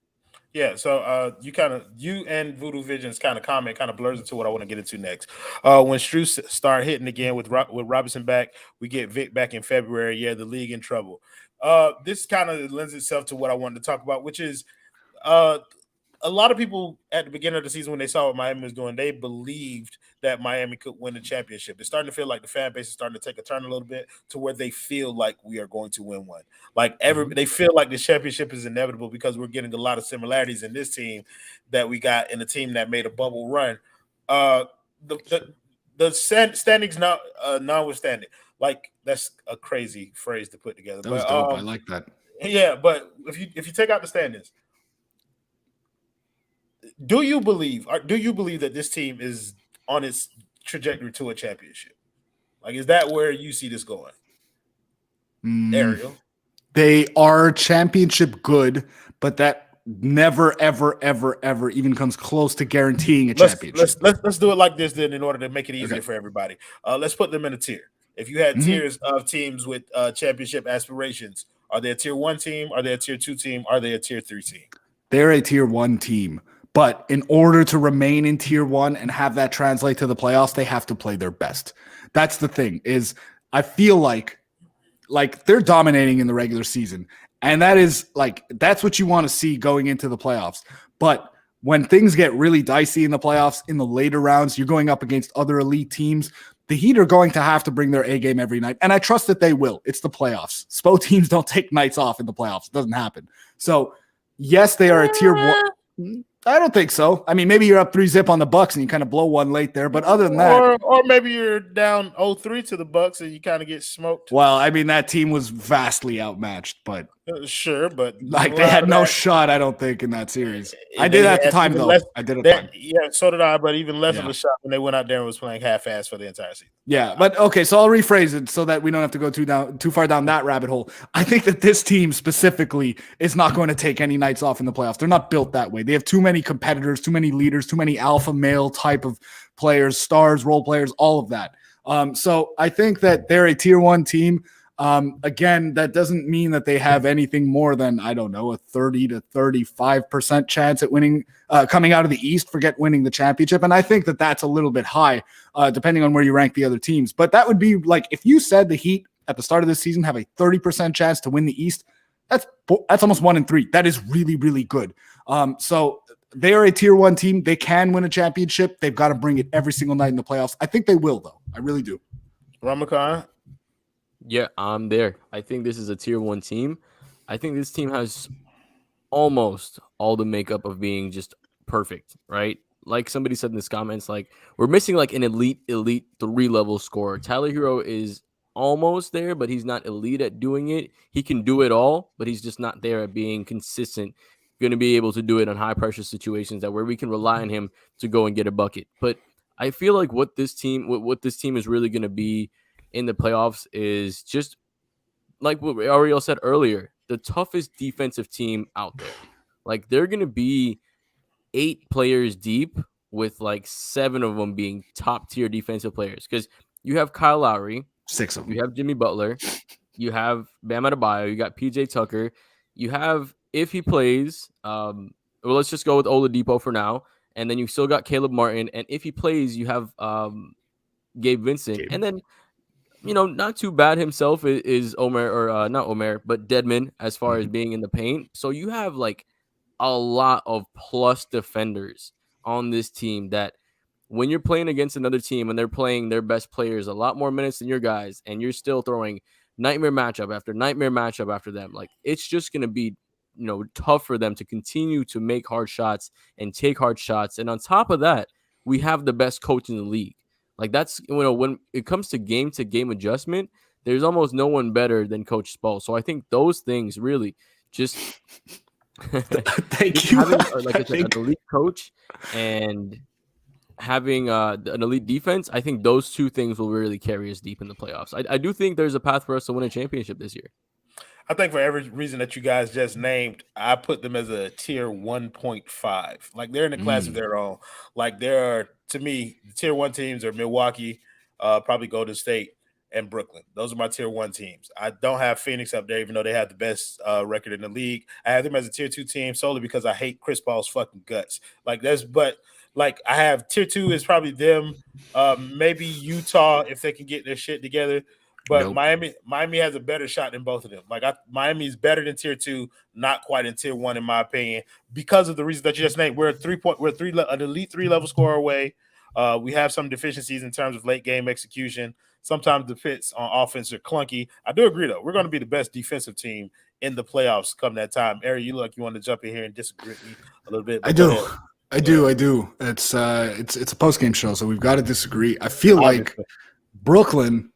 Yeah, so you and Voodoo Vision's comment kind of blurs into what I want to get into next. When Strus start hitting again with Robinson back, we get Vic back in February. Yeah, the league in trouble. This kind of lends itself to what I wanted to talk about, which is a lot of people at the beginning of the season when they saw what Miami was doing, they believed that Miami could win the championship. It's starting to feel like the fan base is starting to take a turn a little bit to where they feel like we are going to win one. Like they feel like the championship is inevitable because we're getting a lot of similarities in this team that we got in the team that made a bubble run. The standings notwithstanding, like that's a crazy phrase to put together. That was dope. I like that. Yeah, but if you take out the standings, do you believe that this team is on its trajectory to a championship? Like, is that where you see this going? Ariel? They are championship good, but that never, ever, ever, ever even comes close to guaranteeing a championship. Let's do it like this then in order to make it easier for everybody. Let's put them in a tier. If you had tiers of teams with championship aspirations, are they a tier 1 team? Are they a tier 2 team? Are they a tier 3 team? They're a tier 1 team. But in order to remain in tier 1 and have that translate to the playoffs, they have to play their best. That's the thing, is I feel like they're dominating in the regular season. And that is that's what you want to see going into the playoffs. But when things get really dicey in the playoffs, in the later rounds, you're going up against other elite teams. The Heat are going to have to bring their A game every night. And I trust that they will. It's the playoffs. SPO teams don't take nights off in the playoffs. It doesn't happen. So yes, they are a tier 1. I don't think so. I mean, maybe you're up 3-0 on the Bucks and you kind of blow one late there, but other than that, or maybe you're down 0-3 to the Bucks and you kind of get smoked. Well, I mean, that team was vastly outmatched, but sure, but they had no shot, I don't think, in that series. I did at the time, though. I did at the time. Yeah, so did I, but even less of a shot when they went out there and was playing half-ass for the entire season. Yeah, but okay, so I'll rephrase it so that we don't have to go too far down that rabbit hole. I think that this team specifically is not going to take any nights off in the playoffs. They're not built that way. They have too many competitors, too many leaders, too many alpha male type of players, stars, role players, all of that. So I think that they're a tier 1 team. Again, that doesn't mean that they have anything more than, I don't know, a 30 to 35% chance at winning, coming out of the East, forget winning the championship. And I think that that's a little bit high, depending on where you rank the other teams. But that would be like, if you said the Heat at the start of this season have a 30% chance to win the East, that's almost 1 in 3. That is really, really good. So they are a tier 1 team. They can win a championship. They've got to bring it every single night in the playoffs. I think they will, though. I really do. Ramakan? Yeah, I'm there. I think this is a tier 1 team. I think this team has almost all the makeup of being just perfect, right? Like somebody said in the comments, like we're missing like an elite 3-level scorer. Tyler Herro is almost there, but he's not elite at doing it. He can do it all, but he's just not there at being consistent, going to be able to do it on high pressure situations that where we can rely on him to go and get a bucket. But I feel like what this team is really going to be in the playoffs is just like what Ariel said earlier, the toughest defensive team out there. Like they're going to be 8 players deep with like 7 of them being top tier defensive players. Because you have Kyle Lowry, 6 of them. You have Jimmy Butler, you have Bam Adebayo, you got PJ Tucker, you have, if he plays, well, let's just go with Oladipo for now. And then you still got Caleb Martin. And if he plays, you have Gabe Vincent. And then, not too bad himself is Omer, or not Omer, but Deadman as far as being in the paint. So you have like a lot of plus defenders on this team that when you're playing against another team and they're playing their best players a lot more minutes than your guys, and you're still throwing nightmare matchup after nightmare matchup after them, like it's just going to be, tough for them to continue to make hard shots and take hard shots. And on top of that, we have the best coach in the league. Like that's, when it comes to game adjustment, there's almost no one better than Coach Spo. So I think those things really just Thank you. Having an elite coach and having an elite defense, I think those 2 things will really carry us deep in the playoffs. I do think there's a path for us to win a championship this year. I think for every reason that you guys just named, I put them as a tier 1.5. Like they're in a class of their own. Like to me, the tier 1 teams are Milwaukee, probably Golden State, and Brooklyn. Those are my tier 1 teams. I don't have Phoenix up there, even though they have the best record in the league. I have them as a tier 2 team solely because I hate Chris Paul's fucking guts. Like I have tier 2 is probably them, maybe Utah if they can get their shit together. But nope. Miami has a better shot than both of them. Like Miami is better than tier 2, not quite in tier 1 in my opinion, because of the reasons that you just named. We're an elite 3-level scorer away. We have some deficiencies in terms of late game execution. Sometimes the fits on offense are clunky. I do agree though. We're going to be the best defensive team in the playoffs come that time. Ari, you look like you want to jump in here and disagree with me a little bit. I do. It's a post-game show, so we've got to disagree. I feel like Brooklyn,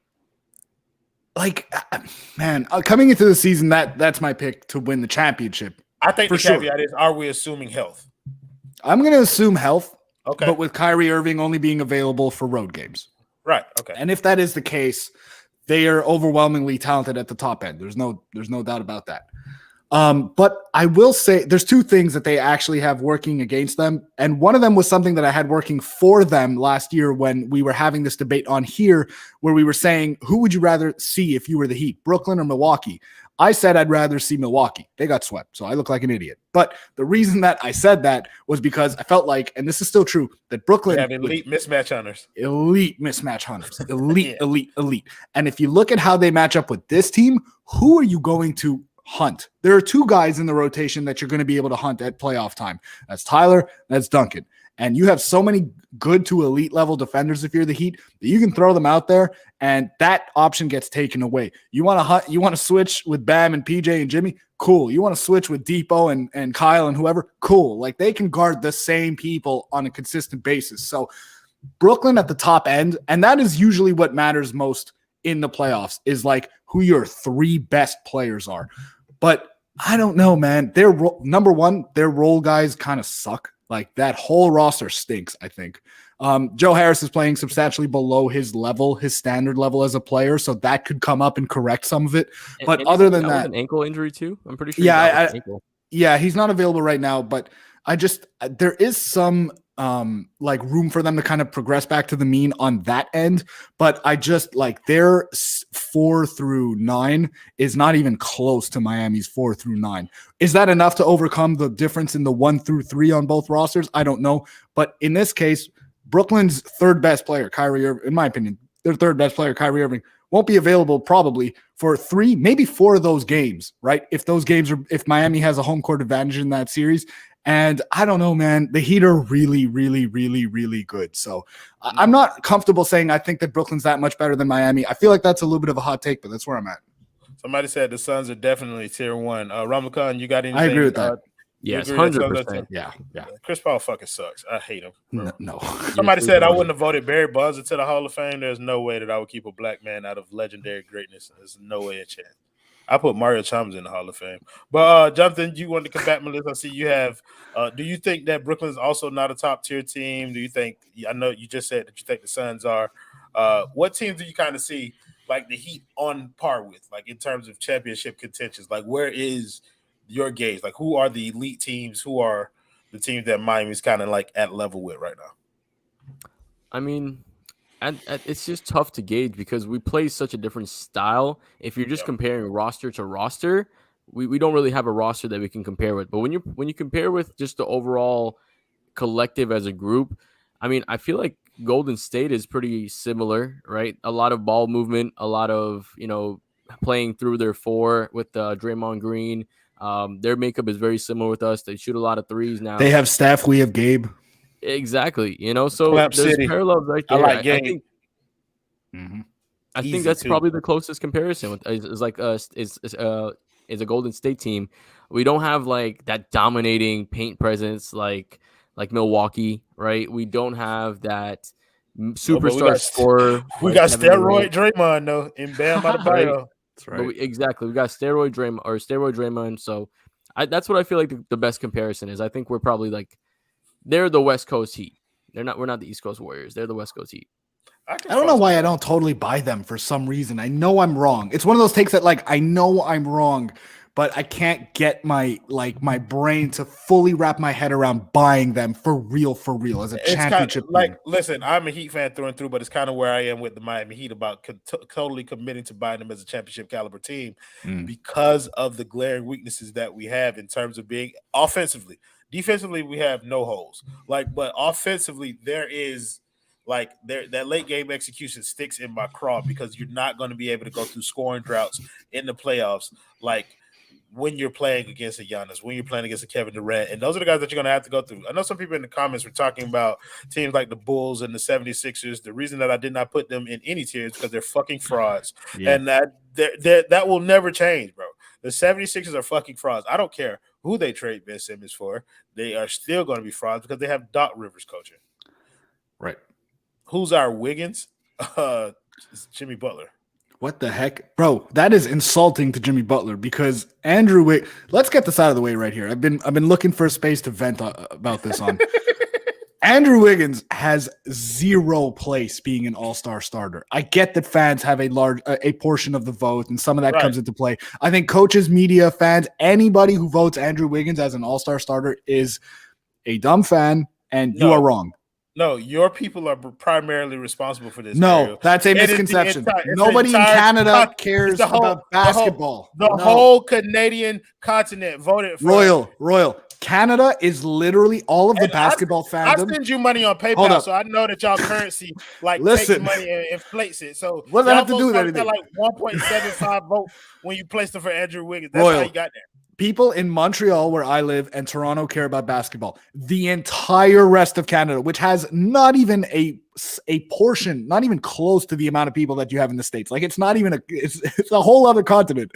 coming into the season, that's my pick to win the championship. I think the caveat is, are we assuming health? I'm going to assume health, okay, but with Kyrie Irving only being available for road games. Right, okay. And if that is the case, they are overwhelmingly talented at the top end. There's no doubt about that. But I will say there's 2 things that they actually have working against them. And one of them was something that I had working for them last year when we were having this debate on here, where we were saying, who would you rather see if you were the Heat, Brooklyn or Milwaukee? I said I'd rather see Milwaukee. They got swept, so I look like an idiot. But the reason that I said that was because I felt like, and this is still true, that Brooklyn have elite mismatch hunters. Elite mismatch hunters. Elite, yeah. elite. And if you look at how they match up with this team, who are you going to hunt? There are 2 guys in the rotation that you're going to be able to hunt at playoff time. That's Tyler, that's Duncan. And you have so many good to elite level defenders if you're the Heat that you can throw them out there, and that option gets taken away. You want to hunt, you want to switch with Bam and PJ and Jimmy? Cool. You want to switch with Depot and Kyle and whoever? Cool. Like they can guard the same people on a consistent basis. So Brooklyn at the top end, and that is usually what matters most in the playoffs, is like who your 3 best players are. But I don't know, man. Number one, their role guys kind of suck. Like that whole roster stinks, I think. Joe Harris is playing substantially below his level, his standard level as a player, so that could come up and correct some of it. But other than that, an ankle injury too. I'm pretty sure. Yeah, he's not available right now. But There is some like room for them to kind of progress back to the mean on that end, but I just like their 4 through 9 is not even close to Miami's 4 through 9. Is that enough to overcome the difference in the 1 through 3 on both rosters? I don't know, but in this case, Brooklyn's third best player, Kyrie Irving, in my opinion, their third best player, Kyrie Irving, won't be available probably for 3, maybe 4 of those games, right? If Miami has a home court advantage in that series. And I don't know, man, the Heat are really, really, really, really good. So I'm not comfortable saying I think that Brooklyn's that much better than Miami. I feel like that's a little bit of a hot take, but that's where I'm at. Somebody said the Suns are definitely tier 1. Ramakan, you got anything? I agree with that. Yes, 100%. Yeah. Chris Paul fucking sucks. I hate him. No. Somebody said I wouldn't have voted Barry Bonds into the Hall of Fame. There's no way that I would keep a black man out of legendary greatness. There's no way in chance. I put Mario Chalmers in the Hall of Fame. But Jonathan, you wanted to combat Melissa. I see you have. Do you think that Brooklyn's also not a top tier team? Do you think? I know you just said that you think the Suns are. What teams do you kind of see like the Heat on par with, like in terms of championship contentions? Like where is your gauge? Like who are the elite teams? Who are the teams that Miami's kind of like at level with right now? I mean, it's just tough to gauge because we play such a different style. If you're just comparing roster to roster, we don't really have a roster that we can compare with. But when you compare with just the overall collective as a group, I mean, I feel like Golden State is pretty similar, right? A lot of ball movement, a lot of, playing through their 4 with Draymond Green. Their makeup is very similar with us. They shoot a lot of threes now. They have Steph, we have Gabe. Exactly, so Clap there's City. parallels right there. I like Gabe. I think that's probably the closest comparison with is a Golden State team. We don't have like that dominating paint presence like Milwaukee, right? We don't have that superstar scorer. We got steroid Draymond though in Bam Adebayo. That's right. Exactly. We got steroid Draymond. So that's what I feel like the best comparison is. I think we're probably like they're the West Coast Heat. We're not the East Coast Warriors. They're the West Coast Heat. I don't know why I don't totally buy them for some reason. I know I'm wrong. It's one of those takes that like I know I'm wrong, but I can't get my brain to fully wrap my head around buying them for real as a championship. Listen, I'm a Heat fan through and through, but it's kind of where I am with the Miami Heat about totally committing to buying them as a championship caliber team because of the glaring weaknesses that we have in terms of being offensively. Defensively, we have no holes. But offensively, there is that late game execution sticks in my craw because you're not going to be able to go through scoring droughts in the playoffs when you're playing against a Giannis, when you're playing against a Kevin Durant. And those are the guys that you're going to have to go through. I know some people in the comments were talking about teams like the Bulls and the 76ers. The reason that I did not put them in any tier is because they're fucking frauds. Yeah. And that will never change, bro. The 76ers are fucking frauds. I don't care who they trade Ben Simmons for. They are still going to be frauds because they have Doc Rivers coaching. Right. Who's our Wiggins? It's Jimmy Butler. What the heck? Bro, that is insulting to Jimmy Butler because let's get this out of the way right here. I've been looking for a space to vent about this on. Andrew Wiggins has zero place being an all-star starter. I get that fans have a portion of the vote, and some of that comes into play. I think coaches, media, fans, anybody who votes Andrew Wiggins as an all-star starter is a dumb fan, and you are wrong. No, your people are primarily responsible for this. No, that's a misconception. Nobody in Canada cares about basketball. The whole Canadian continent voted for Royal. Canada is literally all of the basketball fandom. I send you money on PayPal, so I know that y'all currency takes money and inflates it. So what does that have to do with anything? Like 1.75 vote when you placed them for Andrew Wiggins. That's how you got there. People in Montreal, where I live, and Toronto care about basketball. The entire rest of Canada, which has not even a portion, not even close to the amount of people that you have in the States. Like it's not even it's a whole other continent.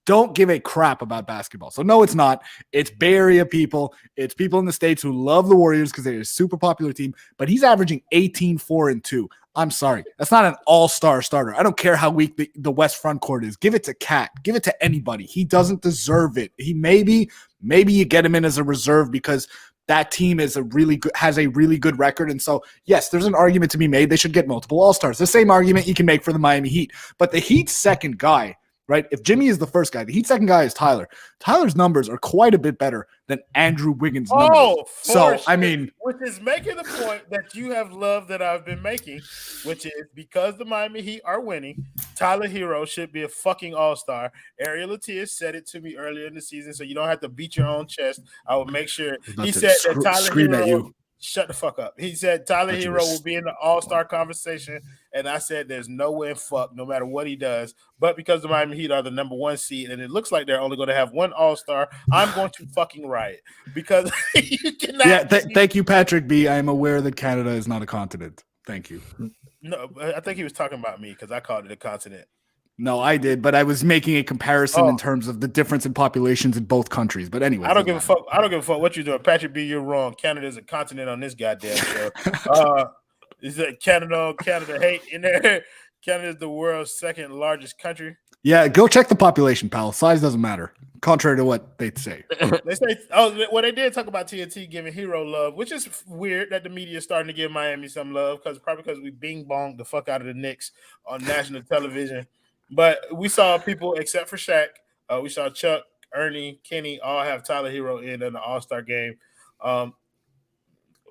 Don't give a crap about basketball. So no, it's not. It's Bay Area people. It's people in the States who love the Warriors because they're a super popular team. But he's averaging 18, 4, and 2. I'm sorry. That's not an all-star starter. I don't care how weak the West front court is. Give it to Cat. Give it to anybody. He doesn't deserve it. He maybe you get him in as a reserve because that team has a really good record. And so, yes, there's an argument to be made. They should get multiple all-stars. The same argument you can make for the Miami Heat. But the Heat's second guy, right? If Jimmy is the first guy, the Heat second guy is Tyler. Tyler's numbers are quite a bit better than Andrew Wiggins' numbers. Oh, so sure. I mean, which is making the point that you have loved that I've been making, which is because the Miami Heat are winning, Tyler Herro should be a fucking all-star. Ariel Latias said it to me earlier in the season, so you don't have to beat your own chest. I will make sure. He said that Tyler scream at Herro. you. Shut the fuck up. He said Tyler But you Herro were- will be in the all-star conversation, and I said there's no way in fuck, no matter what he does. But because the Miami Heat are the number one seed, and it looks like they're only going to have one all-star, I'm going to fucking riot because you cannot. Yeah, thank you, Patrick B. I am aware that Canada is not a continent. Thank you. No, I think he was talking about me because I called it a continent. No, I did, but I was making a comparison in terms of the difference in populations in both countries. But anyway, I don't give a fuck. I don't give a fuck what you're doing, Patrick B. You're wrong. Canada is a continent on this goddamn show. Is that Canada hate in there? Canada is the world's second largest country. Yeah, go check the population, pal. Size doesn't matter, contrary to what they say. They say, they did talk about TNT giving Herro love, which is weird that the media is starting to give Miami some love probably because we bing bonged the fuck out of the Knicks on national television. But we saw people, except for Shaq, we saw Chuck, Ernie, Kenny all have Tyler Herro in the All-Star game.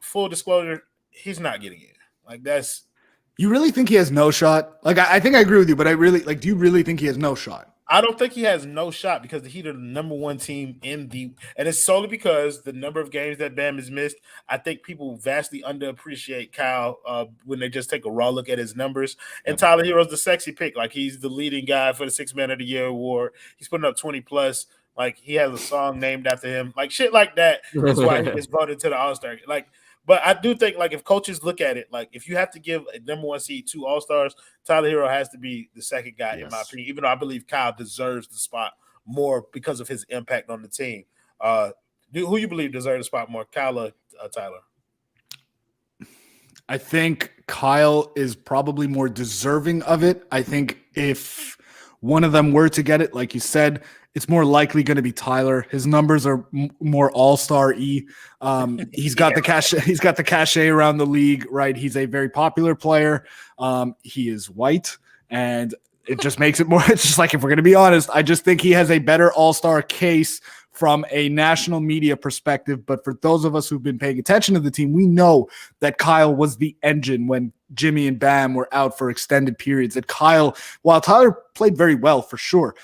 Full disclosure, he's not getting in. Like that's. You really think he has no shot? Like I think I agree with you, but I really do you really think he has no shot? I don't think he has no shot because the Heat are the number one team and it's solely because the number of games that Bam has missed. I think people vastly underappreciate Kyle when they just take a raw look at his numbers. And Tyler Herro's the sexy pick. Like he's the leading guy for the 6th Man of the Year award. He's putting up 20 plus. Like he has a song named after him. Like shit like that. That's why he gets voted to the All-Star. But I do think, if coaches look at it, if you have to give a number one seed 2 All-Stars, Tyler Herro has to be the second guy, in my opinion, even though I believe Kyle deserves the spot more because of his impact on the team. Who you believe deserves the spot more, Kyle or Tyler? I think Kyle is probably more deserving of it. I think if one of them were to get it, like you said, it's more likely going to be Tyler. His numbers are more all-star-y. He's got the cash. He's got the cachet around the league, right? He's a very popular player. He is white, and it just makes it more. It's just like, if we're going to be honest, I just think he has a better all-star case from a national media perspective. But for those of us who've been paying attention to the team, we know that Kyle was the engine when Jimmy and Bam were out for extended periods. That Kyle, while Tyler played very well for sure,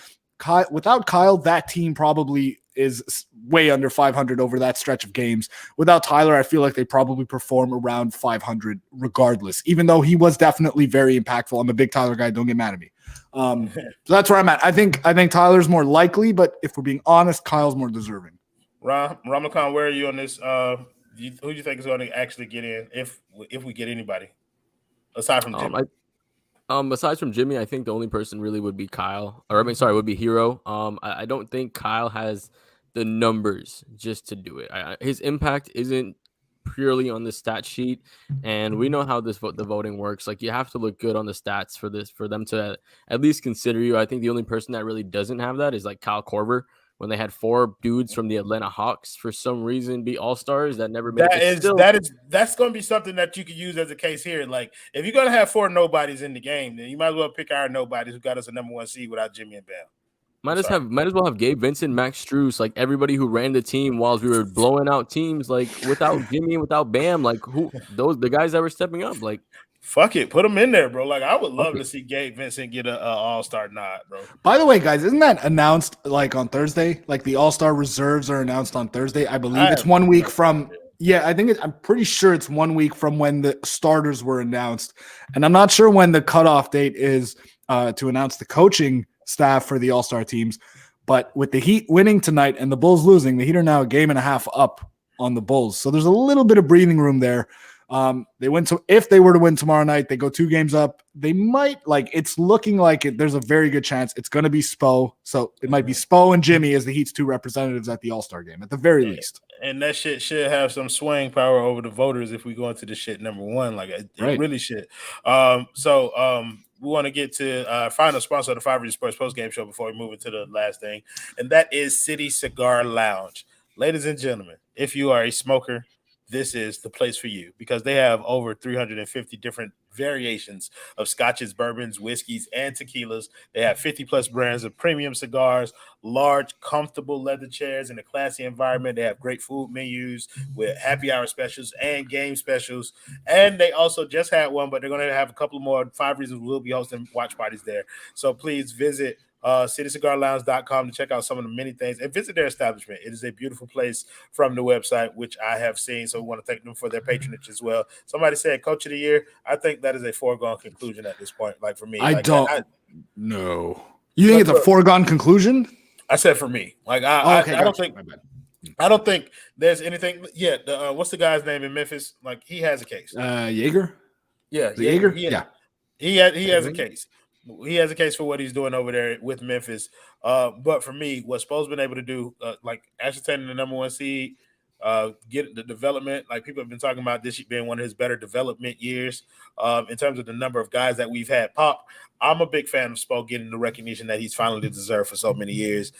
without Kyle, that team probably is way under 500 over that stretch of games. Without Tyler, I feel like they probably perform around 500 regardless, even though he was definitely very impactful. I'm a big Tyler guy. Don't get mad at me. So that's where I'm at. I think Tyler's more likely, but if we're being honest, Kyle's more deserving. Ramakan, where are you on this? Who do you think is going to actually get in if we get anybody aside from Jimmy? Besides from Jimmy, I think the only person really would be Kyle. Would be Herro. I don't think Kyle has the numbers just to do it. His impact isn't purely on the stat sheet, and we know how the voting works. Like, you have to look good on the stats for them to at least consider you. I think the only person that really doesn't have that is like Kyle Korver. When they had 4 dudes from the Atlanta Hawks for some reason be all-stars that never made it. That's going to be something that you could use as a case here. Like, if you're going to have 4 nobodies in the game, then you might as well pick our nobodies who got us a number one seed without Jimmy and Bam. Might as well have Gabe Vincent, Max Strus, like everybody who ran the team while we were blowing out teams, like without Jimmy and without Bam, like the guys that were stepping up, like. Fuck it, put them in there, bro. Like, I would love to see Gabe Vincent get a all-star nod, bro. By the way, guys, isn't that announced on Thursday? Like, the all-star reserves are announced on Thursday. I believe it's 1 week from. Yeah, I'm pretty sure it's 1 week from when the starters were announced, and I'm not sure when the cutoff date is to announce the coaching staff for the all-star teams. But with the Heat winning tonight and the Bulls losing, the Heat are now a game and a half up on the Bulls, so there's a little bit of breathing room there. If they were to win tomorrow night, they go 2 games up. They might it's looking like it. There's a very good chance it's going to be Spo. So it might be Spo and Jimmy as the Heat's 2 representatives at the All-Star game at the very least. And that shit should have some swaying power over the voters if we go into the shit number one. Like, it really should. We want to get to our final sponsor of the 5 Reasons Sports Post-Game Show before we move into the last thing, and that is City Cigar Lounge. Ladies and gentlemen, if you are a smoker, this is the place for you because they have over 350 different variations of scotches, bourbons, whiskeys, and tequilas. They have 50+ brands of premium cigars, large, comfortable leather chairs in a classy environment. They have great food menus with happy hour specials and game specials. And they also just had one, but they're going to have a couple more. 5 Reasons will be hosting watch parties there. So please visit citycigarlounge.com to check out some of the many things and visit their establishment. It is a beautiful place from the website, which I have seen. So we want to thank them for their patronage as well. Somebody said Coach of the Year. I think that is a foregone conclusion at this point. Like for me, I like, don't know. You think it's a foregone conclusion? I said for me. Like I don't think there's anything yet. What's the guy's name in Memphis? Like he has a case. Jaeger? Yeah, Jaeger? He has a case. He has a case for what he's doing over there with Memphis. But for me, what Spo's been able to do, like ascertaining the number 1 seed, get the development. Like people have been talking about this being one of his better development years in terms of the number of guys that we've had pop. I'm a big fan of Spo getting the recognition that he's finally deserved for so many years.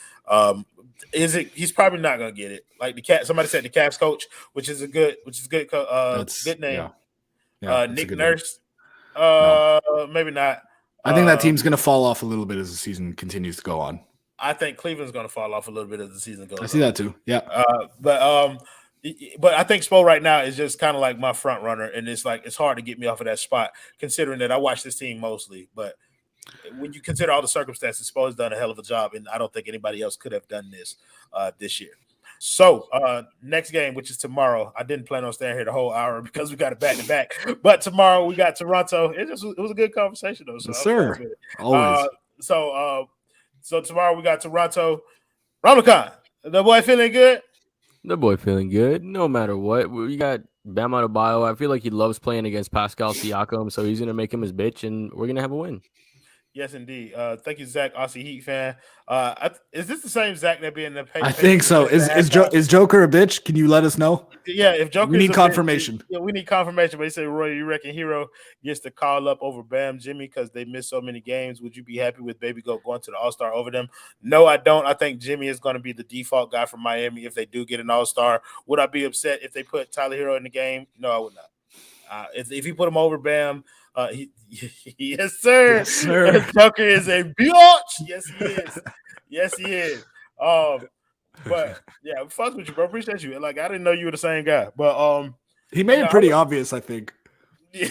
He's probably not going to get it. Like somebody said the Cavs coach, which is good name. Yeah, Nick Nurse. No. Maybe not. I think that team's going to fall off a little bit as the season continues to go on. I think Cleveland's going to fall off a little bit as the season goes on. I see that too. Yeah. But I think Spo right now is just kind of like my front runner, and it's hard to get me off of that spot, considering that I watch this team mostly. But when you consider all the circumstances, Spo has done a hell of a job, and I don't think anybody else could have done this year. So next game, which is tomorrow. I didn't plan on staying here the whole hour because we got it back to back. But tomorrow we got Toronto. It was a good conversation though. So yes, sir. Always. So tomorrow we got Toronto. Ramakan, the boy feeling good? The boy feeling good. No matter what, we got Bam Adebayo. I feel like he loves playing against Pascal Siakam, so he's gonna make him his bitch, and we're gonna have a win. Yes, indeed. Thank you, Zach, Aussie Heat fan. Is this the same Zach that be in the page? I think so. Is Joker a bitch? Can you let us know? Yeah, if Joker, we need confirmation. We need confirmation. But he said, Roy, you reckon Herro gets to call up over Bam Jimmy because they missed so many games? Would you be happy with Baby Goat going to the All-Star over them? No, I don't. I think Jimmy is going to be the default guy for Miami if they do get an All-Star. Would I be upset if they put Tyler Herro in the game? No, I would not. If you put him over Bam, yes, sir. Yes, sir. Joker is a bitch. Yes, he is. Yes, he is. But yeah, fuck with you, bro. Appreciate you. Like I didn't know you were the same guy, but he made it pretty obvious. I think. Yeah.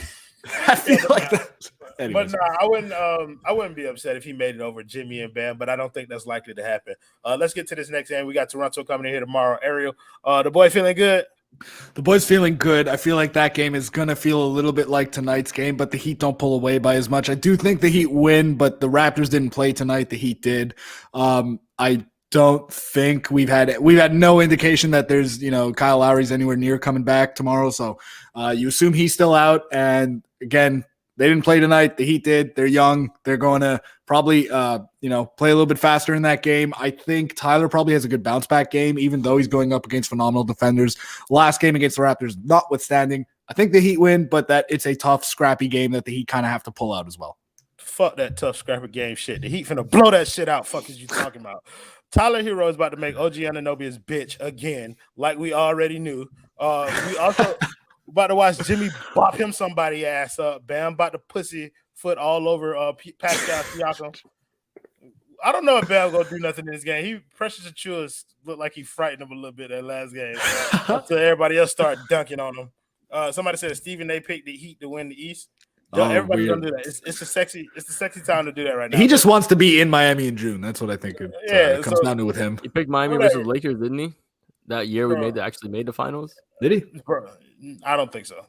I feel like that. Anyways. But no, I wouldn't be upset if he made it over Jimmy and Bam, but I don't think that's likely to happen. Let's get to this next game. We got Toronto coming in here tomorrow. Ariel, the boy feeling good? The boy's feeling good. I feel like that game is going to feel a little bit like tonight's game, but the Heat don't pull away by as much. I do think the Heat win, but the Raptors didn't play tonight. The Heat did. I don't think we've had no indication that there's, Kyle Lowry's anywhere near coming back tomorrow. So you assume he's still out. And again, they didn't play tonight. The Heat did. They're young. They're going to probably, play a little bit faster in that game. I think Tyler probably has a good bounce back game, even though he's going up against phenomenal defenders. Last game against the Raptors, notwithstanding, I think the Heat win, but that it's a tough, scrappy game that the Heat kind of have to pull out as well. Fuck that tough, scrappy game shit. The Heat finna blow that shit out. Fuck is you talking about? Tyler Herro is about to make OG Anunoby his bitch again, like we already knew. We also about to watch Jimmy bop him somebody ass up. Bam, about to pussy foot all over Pascal Siakam. I don't know if Bam gonna do nothing in this game. He Precious Achiuwa looked like he frightened him a little bit that last game until everybody else started dunking on him. Somebody said Stephen A picked the Heat to win the East. Everybody don't do that. It's the sexy time to do that right now. He just wants to be in Miami in June. That's what I think it comes down to with him. He picked Miami versus Lakers, didn't he? That year we actually made the finals. Did he? Bro, I don't think so.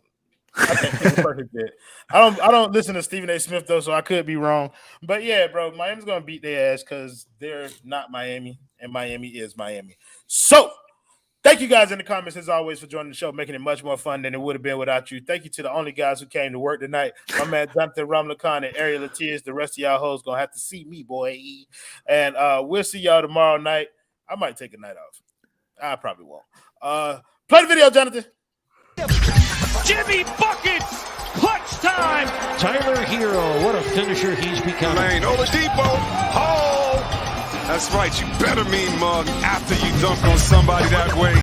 I think he's a perfect fit. I don't listen to Stephen A. Smith though, so I could be wrong. But yeah, bro, Miami's gonna beat their ass because they're not Miami, and Miami is Miami. So thank you guys in the comments as always for joining the show, making it much more fun than it would have been without you. Thank you to the only guys who came to work tonight. My man Jonathan Ramlakan and Ariel Latias. The rest of y'all hoes gonna have to see me, boy. And we'll see y'all tomorrow night. I might take a night off. I probably won't. Play the video, Jonathan. Jimmy buckets! Clutch time! Tyler Herro, what a finisher he's become. Oladipo, That's right. You better mean mug after you dunk on somebody that way.